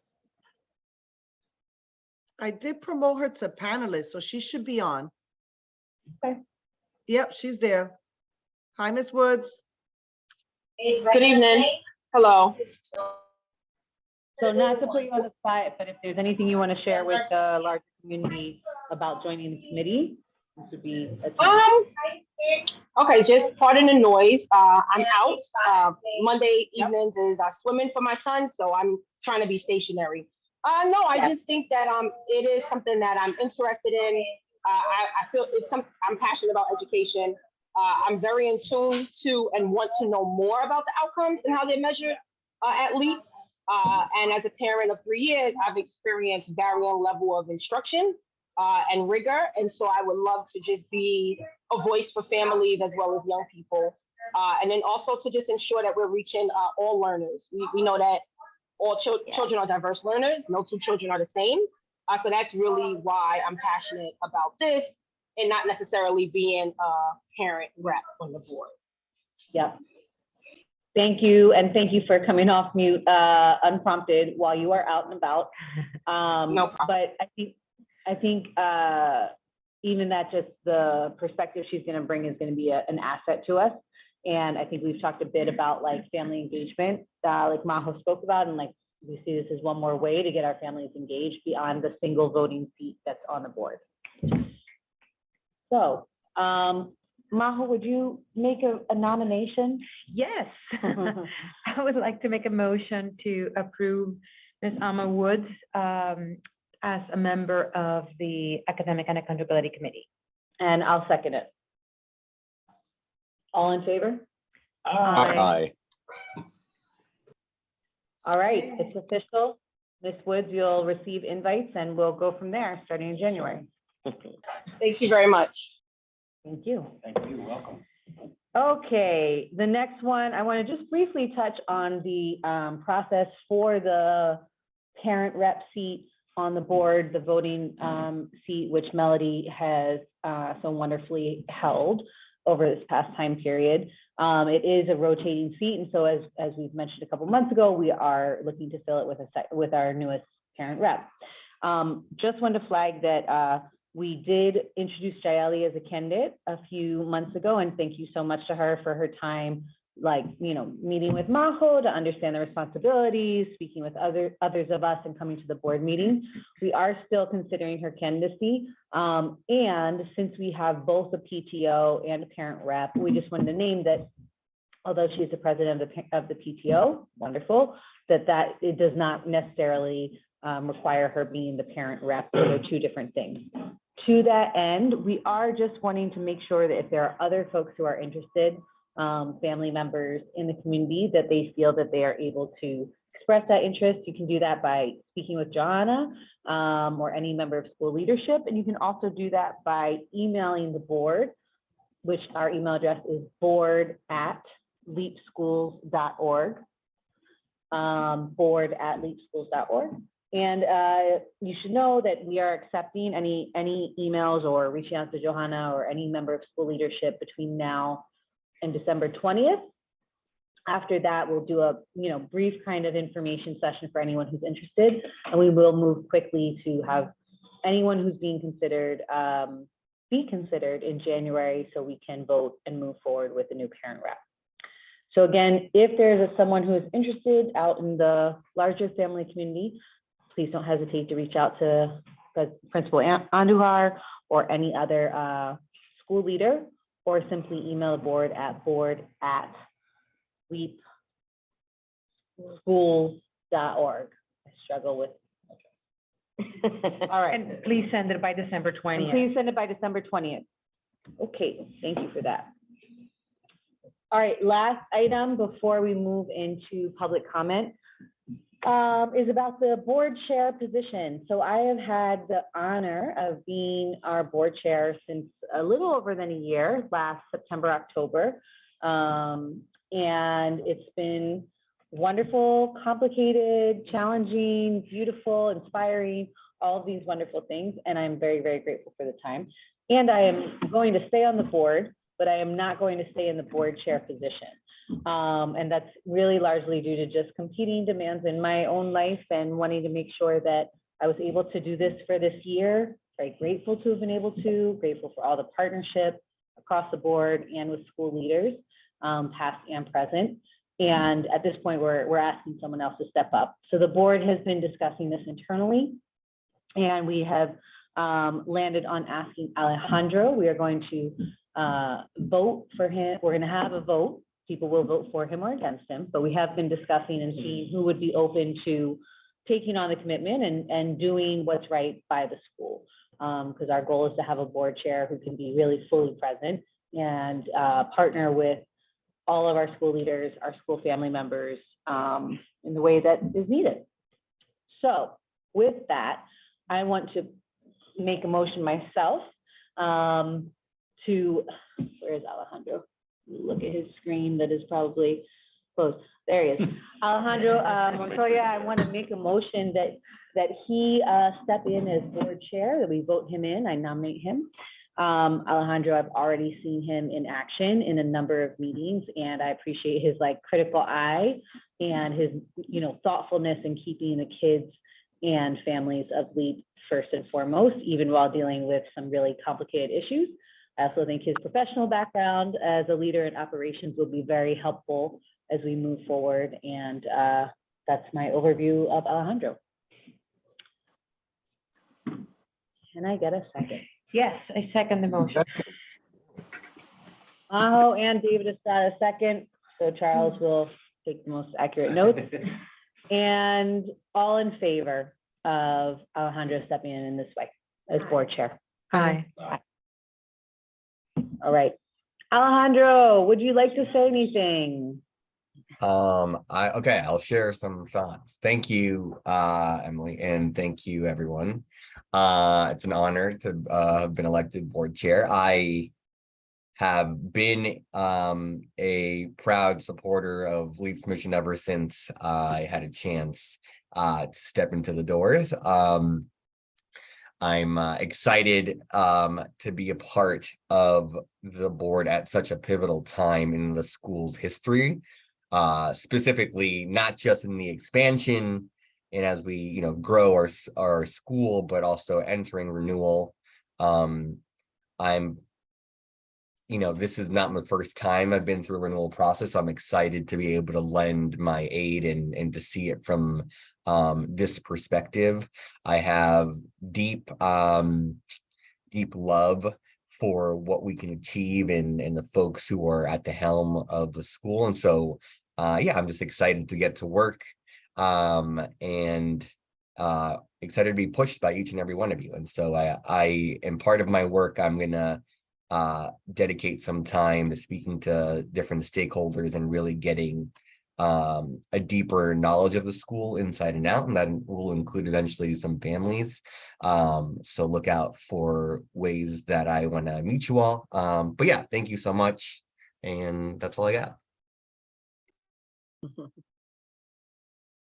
I did promote her to panelist, so she should be on. Yep, she's there. Hi, Ms. Woods. Good evening. Hello. So not to put you on the spot, but if there's anything you want to share with the larger community about joining the committee, this would be a time. Okay, just pardon the noise. I'm out. Monday evenings is swimming for my son, so I'm trying to be stationary. No, I just think that it is something that I'm interested in. I feel it's something I'm passionate about education. I'm very in tune to and want to know more about the outcomes and how they're measured at LEEP. And as a parent of 3 years, I've experienced varying level of instruction and rigor. And so I would love to just be a voice for families as well as young people. And then also to just ensure that we're reaching all learners. We know that all children are diverse learners. No two children are the same. So that's really why I'm passionate about this and not necessarily being a parent rep on the board. Yep. Thank you, and thank you for coming off mute unprompted while you are out and about. No problem. But I think even that just the perspective she's going to bring is going to be an asset to us. And I think we've talked a bit about like family engagement, like Maho spoke about, and like we see this as one more way to get our families engaged beyond the single voting seat that's on the board. So, Maho, would you make a nomination? Yes. I would like to make a motion to approve Ms. Alma Woods as a member of the Academic and Accountability Committee. And I'll second it. All in favor? Aye. All right, it's official. Ms. Woods, you'll receive invites and we'll go from there starting in January. Thank you very much. Thank you. Thank you, welcome. Okay, the next one, I want to just briefly touch on the process for the parent rep seat on the board, the voting seat, which Melody has so wonderfully held over this past time period. It is a rotating seat, and so as we've mentioned a couple months ago, we are looking to fill it with our newest parent rep. Just wanted to flag that we did introduce Jayali as a candidate a few months ago, and thank you so much to her for her time, like, you know, meeting with Maho to understand the responsibilities, speaking with others of us, and coming to the board meeting. We are still considering her candidacy, and since we have both a PTO and a parent rep, we just wanted to name that although she's the president of the PTO, wonderful, that it does not necessarily require her being the parent rep. They're two different things. To that end, we are just wanting to make sure that if there are other folks who are interested, family members in the community, that they feel that they are able to express that interest. You can do that by speaking with Johanna or any member of school leadership. And you can also do that by emailing the board, which our email address is board@leapschools.org, board@leapschools.org. And you should know that we are accepting any emails or reaching out to Johanna or any member of school leadership between now and December 20th. After that, we'll do a brief kind of information session for anyone who's interested, and we will move quickly to have anyone who's being considered be considered in January, so we can vote and move forward with the new parent rep. So again, if there's someone who is interested out in the larger family community, please don't hesitate to reach out to Principal Andujar or any other school leader, or simply email the board at board@leapschools.org. I struggle with. All right. And please send it by December 20th. And please send it by December 20th. Okay, thank you for that. All right, last item before we move into public comment is about the board chair position. So I have had the honor of being our board chair since a little over than a year, last September, October. And it's been wonderful, complicated, challenging, beautiful, inspiring, all of these wonderful things. And I'm very, very grateful for the time. And I am going to stay on the board, but I am not going to stay in the board chair position. And that's really largely due to just competing demands in my own life and wanting to make sure that I was able to do this for this year very grateful to have been able to, grateful for all the partnership across the board and with school leaders, past and present. And at this point, we're asking someone else to step up. So the board has been discussing this internally, and we have landed on asking Alejandro. We are going to vote for him. We're going to have a vote. People will vote for him or against him, but we have been discussing and seeing who would be open to taking on the commitment and doing what's right by the school. Because our goal is to have a board chair who can be really fully present and partner with all of our school leaders, our school family members, in the way that is needed. So with that, I want to make a motion myself to, where is Alejandro? Look at his screen that is probably closed. There he is. Alejandro Montoya, I want to make a motion that he step in as board chair, that we vote him in. I nominate him. Alejandro, I've already seen him in action in a number of meetings, and I appreciate his critical eye and his thoughtfulness in keeping the kids and families of LEEP first and foremost, even while dealing with some really complicated issues. I also think his professional background as a leader in operations will be very helpful as we move forward. And that's my overview of Alejandro. Can I get a second? Yes, I second the motion. Maho and David has got a second, so Charles will take the most accurate notes. And all in favor of Alejandro stepping in this way as board chair? Aye. All right. Alejandro, would you like to say anything? Okay, I'll share some thoughts. Thank you, Emily, and thank you, everyone. It's an honor to have been elected board chair. I have been a proud supporter of LEEP's mission ever since I had a chance to step into the doors. I'm excited to be a part of the board at such a pivotal time in the school's history, specifically not just in the expansion and as we grow our school, but also entering renewal. This is not my first time I've been through a renewal process. So I'm excited to be able to lend my aid and to see it from this perspective. I have deep love for what we can achieve and the folks who are at the helm of the school. And so, I'm just excited to get to work and excited to be pushed by each and every one of you. And so I am part of my work. I'm going to dedicate some time to speaking to different stakeholders and really getting a deeper knowledge of the school inside and out, and that will include eventually some families. So look out for ways that I want to meet you all. But yeah, thank you so much. And that's all I got.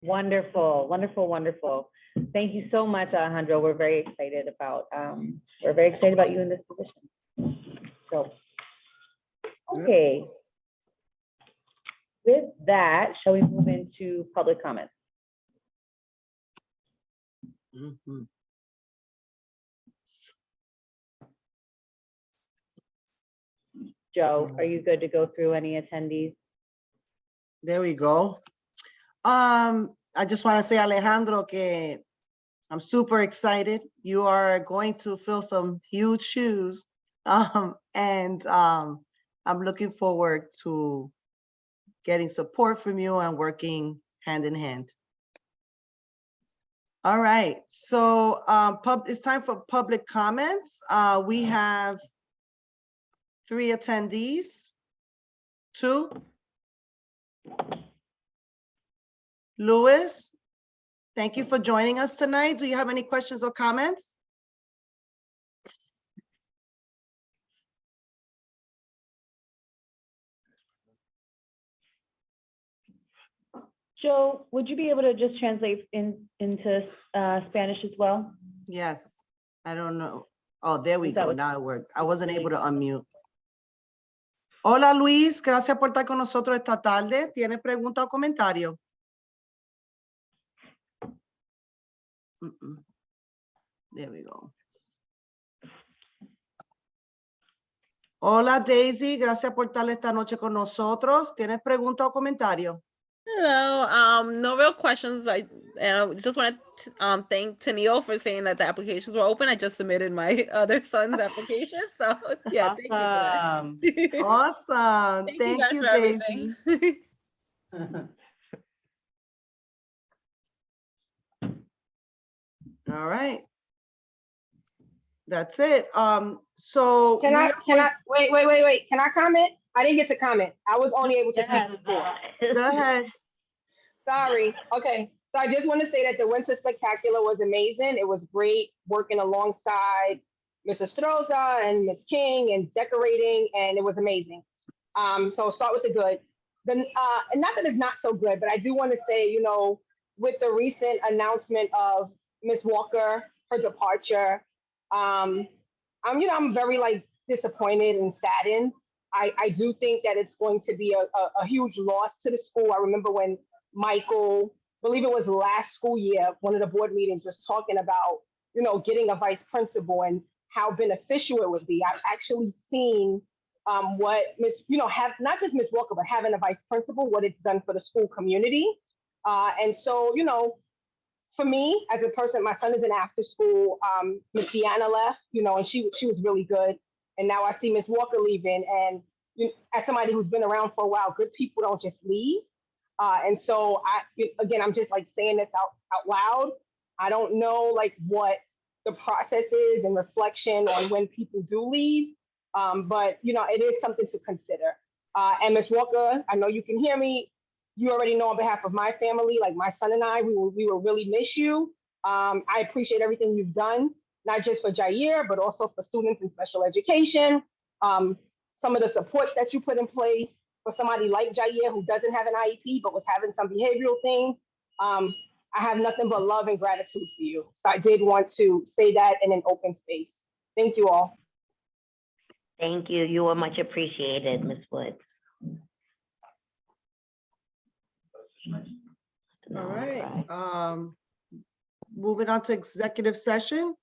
Wonderful, wonderful, wonderful. Thank you so much, Alejandro. We're very excited about you in this position. So, okay. With that, shall we move into public comment? Joe, are you good to go through any attendees? There we go. I just want to say, Alejandro, que I'm super excited. You are going to fill some huge shoes. I'm looking forward to getting support from you and working hand in hand. All right, so it's time for public comments. We have 3 attendees, 2. Louis, thank you for joining us tonight. Do you have any questions or comments? Joe, would you be able to just translate into Spanish as well? Yes, I don't know. Oh, there we go. Now it worked. I wasn't able to unmute. Hola Luis, gracias por estar con nosotros esta tarde. ¿Tiene pregunta o comentario? There we go. Hola Daisy, gracias por estar esta noche con nosotros. ¿Tienes pregunta o comentario? Hello. No real questions. I just want to thank Tennille for saying that the applications were open. I just submitted my other son's application. So yeah, thank you for that. Awesome. Thank guys you, for Daisy. everything. All right. That's it. So Can I, wait, can I comment? I didn't get to comment. I was only able to speak before. go ahead. Sorry. Okay. So I just want to say that the Winter Spectacular was amazing. It was great working alongside Mrs. Stroza and Miss King and decorating, and it was amazing. So start with the good. And not that it's not so good, but I do want to say, you know, with the recent announcement of Miss Walker, her departure, I'm very like disappointed and saddened. I do think that it's going to be a huge loss to the school. I remember when Michael, I believe it was last school year, one of the board meetings was talking about, you know, getting a vice principal and how beneficial it would be. I've actually seen what have not just Miss Walker, but having a vice principal, what it's done for the school community. And so, you know, for me as a person, my son is in after school. Miss Deanna left, you know, and she was really good. And now I see Miss Walker leaving. And as somebody who's been around for a while, good people don't just leave. And so I'm just like saying this out loud. I don't know like what the process is and reflection on when people do leave. But you know, it is something to consider. And Ms. Walker, I know you can hear me. You already know on behalf of my family, like my son and I, we will really miss you. I appreciate everything you've done, not just for Jair, but also for students in special education. Some of the supports that you put in place for somebody like Jair who doesn't have an IEP, but was having some behavioral things. I have nothing but love and gratitude for you. So I did want to say that in an open space. Thank you all. Thank you. You are much appreciated, Ms. Woods. All right. Moving on to executive session.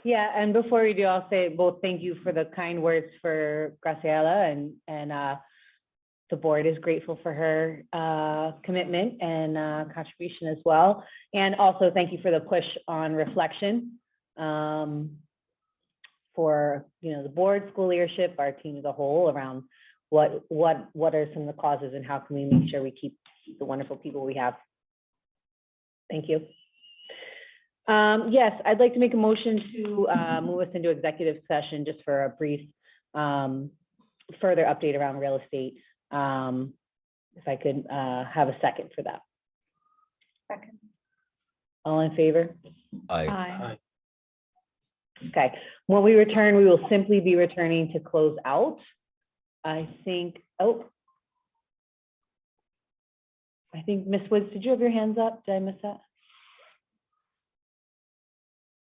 Yeah, and before we do, I'll say both thank you for the kind words for Graciela, and the board is grateful for her commitment and contribution as well. And also thank you for the push on reflection for the board, school leadership, our team as a whole around what are some of the causes and how can we make sure we keep the wonderful people we have. Thank you. Yes, I'd like to make a motion to move us into executive session just for a brief further update around real estate. If I could have a second for that. Second. All in favor? Aye. Okay, when we return, we will simply be returning to close out. I think Ms. Woods, did you have your hands up? Did I miss that?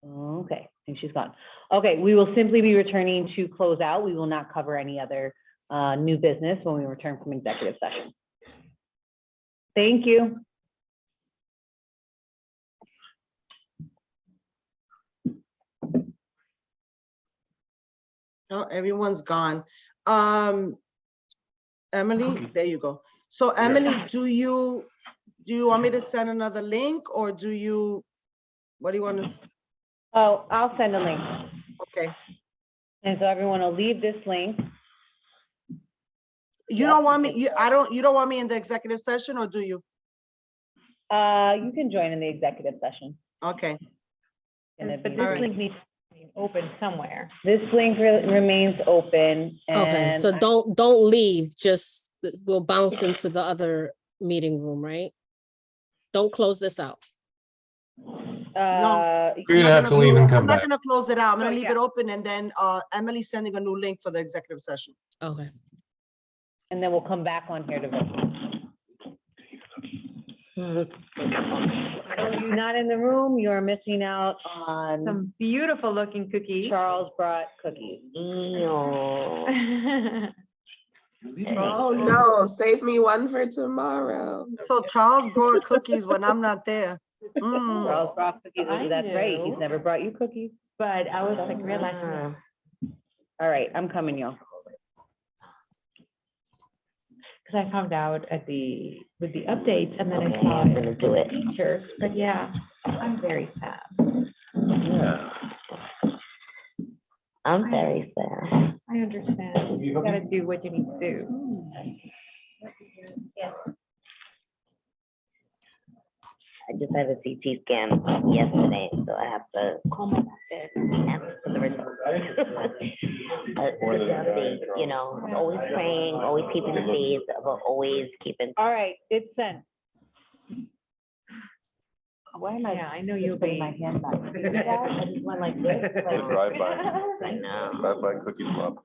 Okay, I think she's gone. Okay, we will simply be returning to close out. We will not cover any other new business when we return from executive session. Thank you. Oh, everyone's gone. Emily, there you go. So Emily, do you want me to send another link, or what do you want to? Oh, I'll send a link. Okay. And so everyone will leave this link. You don't want me, you don't want me in the executive session, or do you? You can join in the executive session. Okay. But this link needs to be open somewhere. This link remains open. Okay, And so don't leave, just we'll bounce into the other meeting room, right? Don't close this out. No, You're gonna have to leave and come I'm not back. gonna close it out. I'm gonna Oh, leave it open, and then Emily's sending a new link for the executive session. Okay. And then we'll come back on here to vote. You're not in the room, you're missing out on Some beautiful looking cookies. Charles brought cookies. Oh no, save me one for tomorrow. So Charles brought cookies when I'm not there. Charles brought cookies, I that's right, he's know. never brought you cookies. But I was like realizing All right, I'm coming, y'all. Because I found out with the updates and then I Okay, saw I'm gonna do it. teachers, but yeah, I'm very sad. Yeah. I'm very sad. I understand. You gotta do what you need to do. I just had a CT scan yesterday, so I have to call my doctor and ask for the results. But just to update, you know, always praying, always keeping the faith, but always keeping. All right, it's sent. Why am I? Yeah, I know you'll putting be. my hand back? I just went like this. They drive by. I know. Drive by Cookie Club.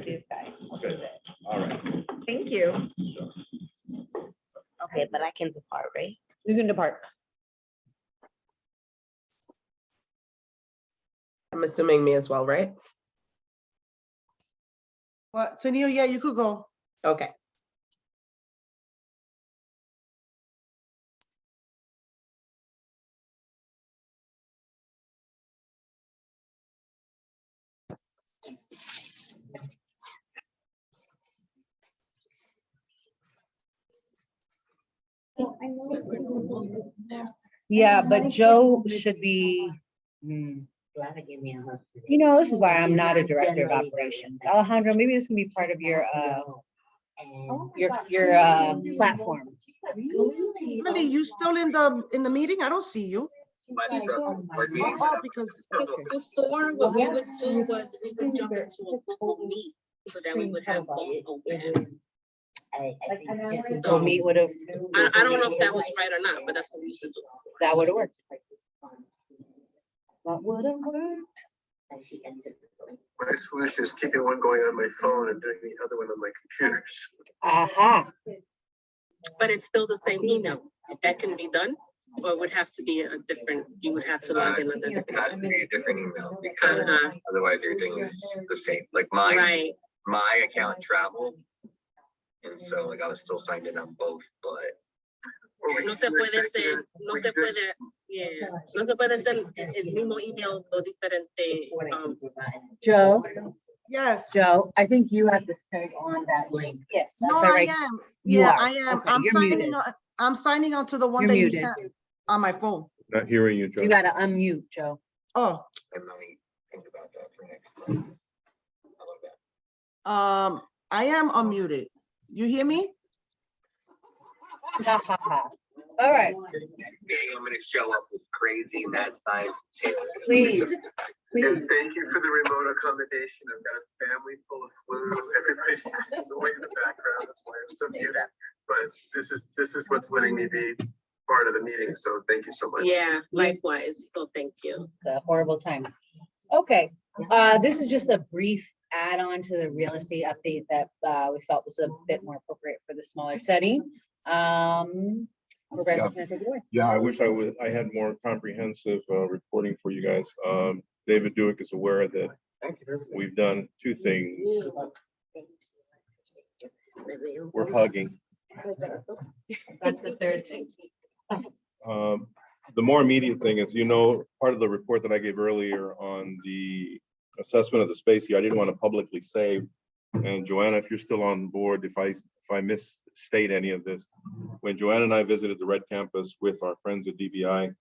These guys. Good. All right. Thank you. Okay, but I can depart, right? You can depart. I'm assuming me as well, right? Well, Tennille, yeah, you could go. Okay. Yeah, but Joe should be, you know, this is why I'm not a director of operations. Alejandro, maybe this can be part of your platform. Emily, you still in the meeting? I don't see you. Oh, because Before, what we would do was we would jump into a Google Meet so that we would have both open. So Meet would have. I don't know if that was right or not, but that's what we used to do. That would have worked. That would have worked. My solution is keeping one going on my phone and doing the other one on my computer. Aha. But it's still the same email. That can be done, or it would have to be a different, you would have to log in under It has to be a different email because otherwise everything is the same. Like mine, right. my account traveled. And so like I was still signed in on both, but. No se puede ser, no se puede, yeah, no se puede ser el mismo email o diferente. Joe? Yes. Joe, I think you have to stay on that link. Yes. No, I am. You Yeah, are. I am. Okay, I'm you're signing muted. on. I'm signing on to the one You're that you muted. sent on my phone. Not hearing you, Joe. You gotta unmute, Joe. Oh, And let me think about that for next time. How about that? I am unmuted. You hear me? All right. I'm gonna show up with crazy mad science. Please. And thank you for the remote accommodation. I've got a family full of flu. Everybody's annoying in the background. That's why I'm so muted. But this is what's letting me be part of the meeting. So thank you so much. Yeah, likewise. So thank you. It's a horrible time. Okay, this is just a brief add-on to the real estate update that we felt was a bit more appropriate for the smaller setting. Roberto, can I take it away? Yeah, I wish I had more comprehensive reporting for you guys. David Duick is aware that we've done two things. We're hugging. That's the third thing. The more immediate thing is, you know, part of the report that I gave earlier on the assessment of the space here, I didn't want to publicly say, and Joanna, if you're still on board, if I misstate any of this, when Joanna and I visited the Red Campus with our friends at DBI,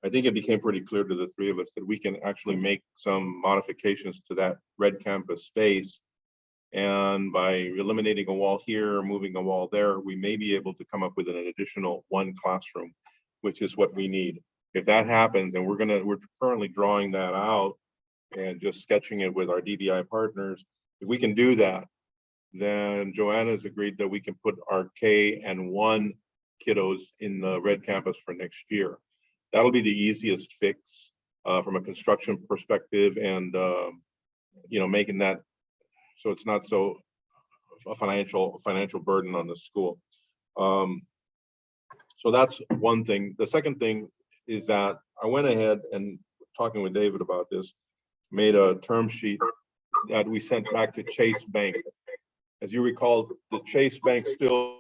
I think it became pretty clear to the three of us that we can actually make some modifications to that Red Campus space. And by eliminating a wall here, moving a wall there, we may be able to come up with an additional one classroom, which is what we need. If that happens, and we're currently drawing that out and just sketching it with our DBI partners, if we can do that, then Joanna's agreed that we can put our K and 1 kiddos in the Red Campus for next year. That'll be the easiest fix from a construction perspective, and you know, making that so it's not so a financial burden on the school. So that's one thing. The second thing is that I went ahead and, talking with David about this, made a term sheet that we sent back to Chase Bank. As you recall, the Chase Bank still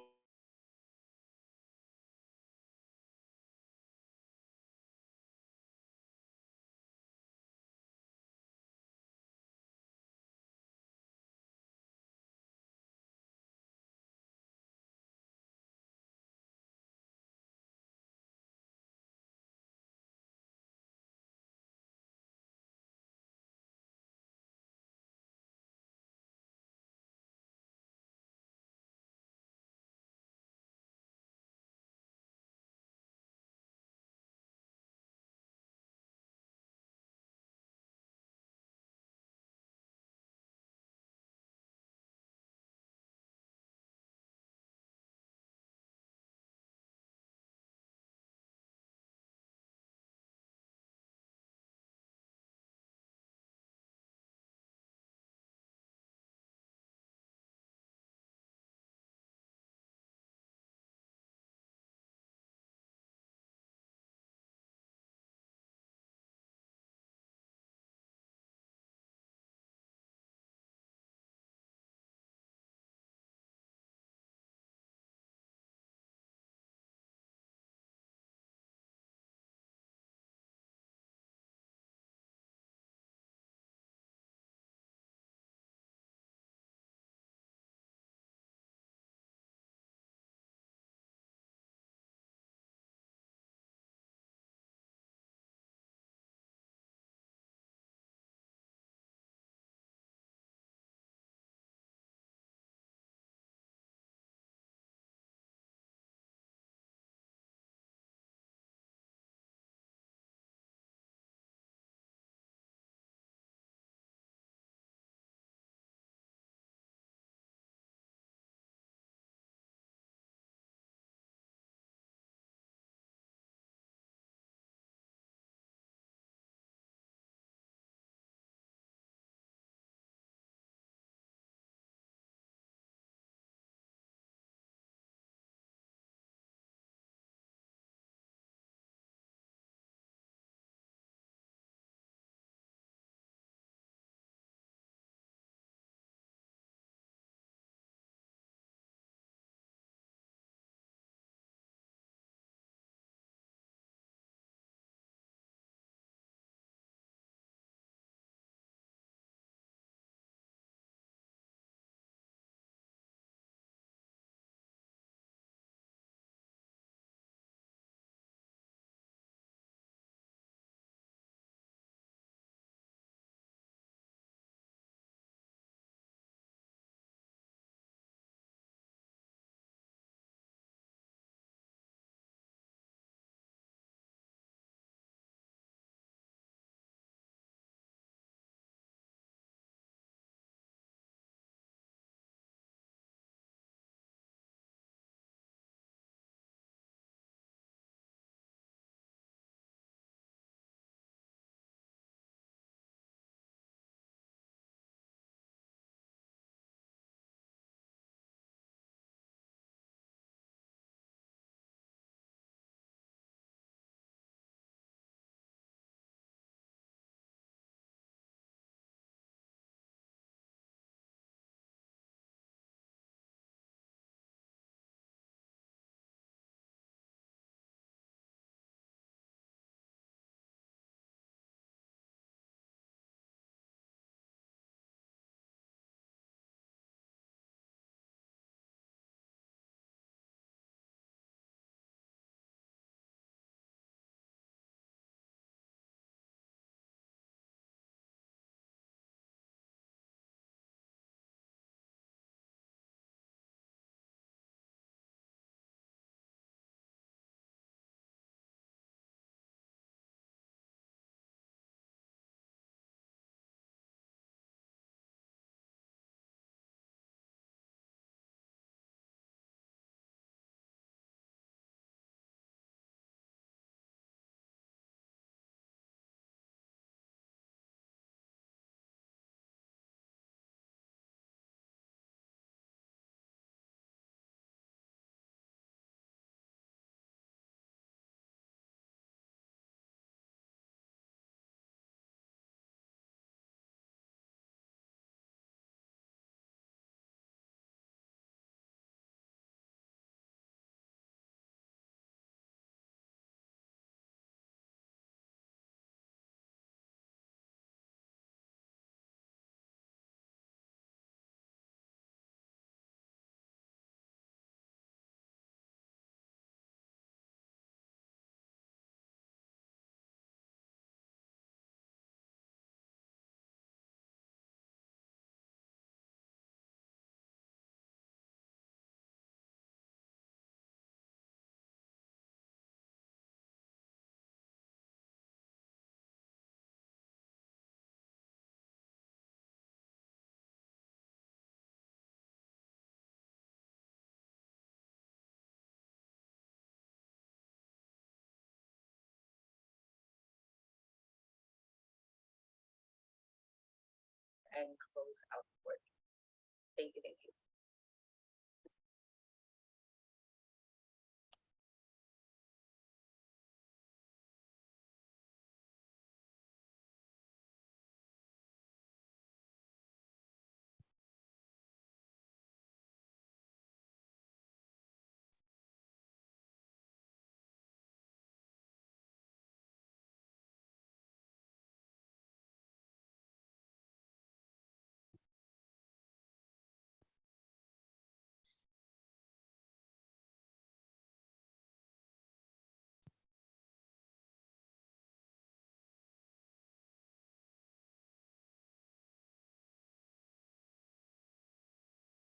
and close out the board. Thank you, thank you.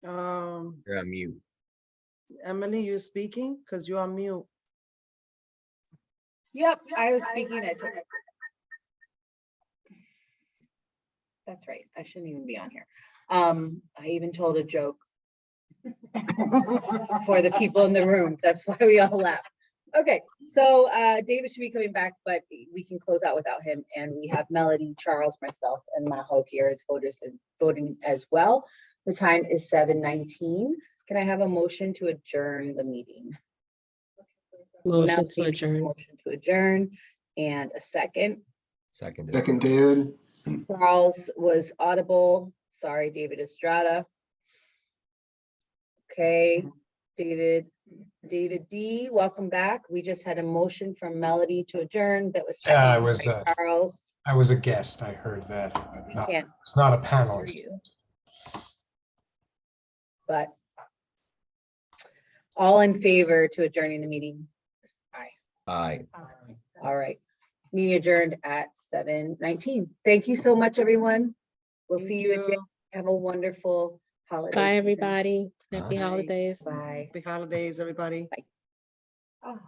You're on mute. Emily, you speaking? Because you're on mute. Yep, I was speaking at. That's right. I shouldn't even be on here. I even told a joke for the people in the room. That's why we all laugh. Okay, so David should be coming back, but we can close out without him. And we have Melody, Charles, myself, and Maho here as voters and voting as well. The time is 7:19. Can I have a motion to adjourn the meeting? Motion to Melody, adjourn. Motion to adjourn, and a second. Second. David. Charles was audible. Sorry, David Estrada. Okay, David D, welcome back. We just had a motion from Melody to adjourn that was Yeah, seconded by Charles. I was a guest. I heard that. But not, can't it's not a hear panelist. you. But all in favor to adjourning the meeting? Aye. Aye. All right. Meeting adjourned at 7:19. Thank you so much, everyone. We'll see you again. Have a wonderful holiday. Bye, season. everybody. Happy Bye. holidays. Bye. Happy holidays, everybody. Oh.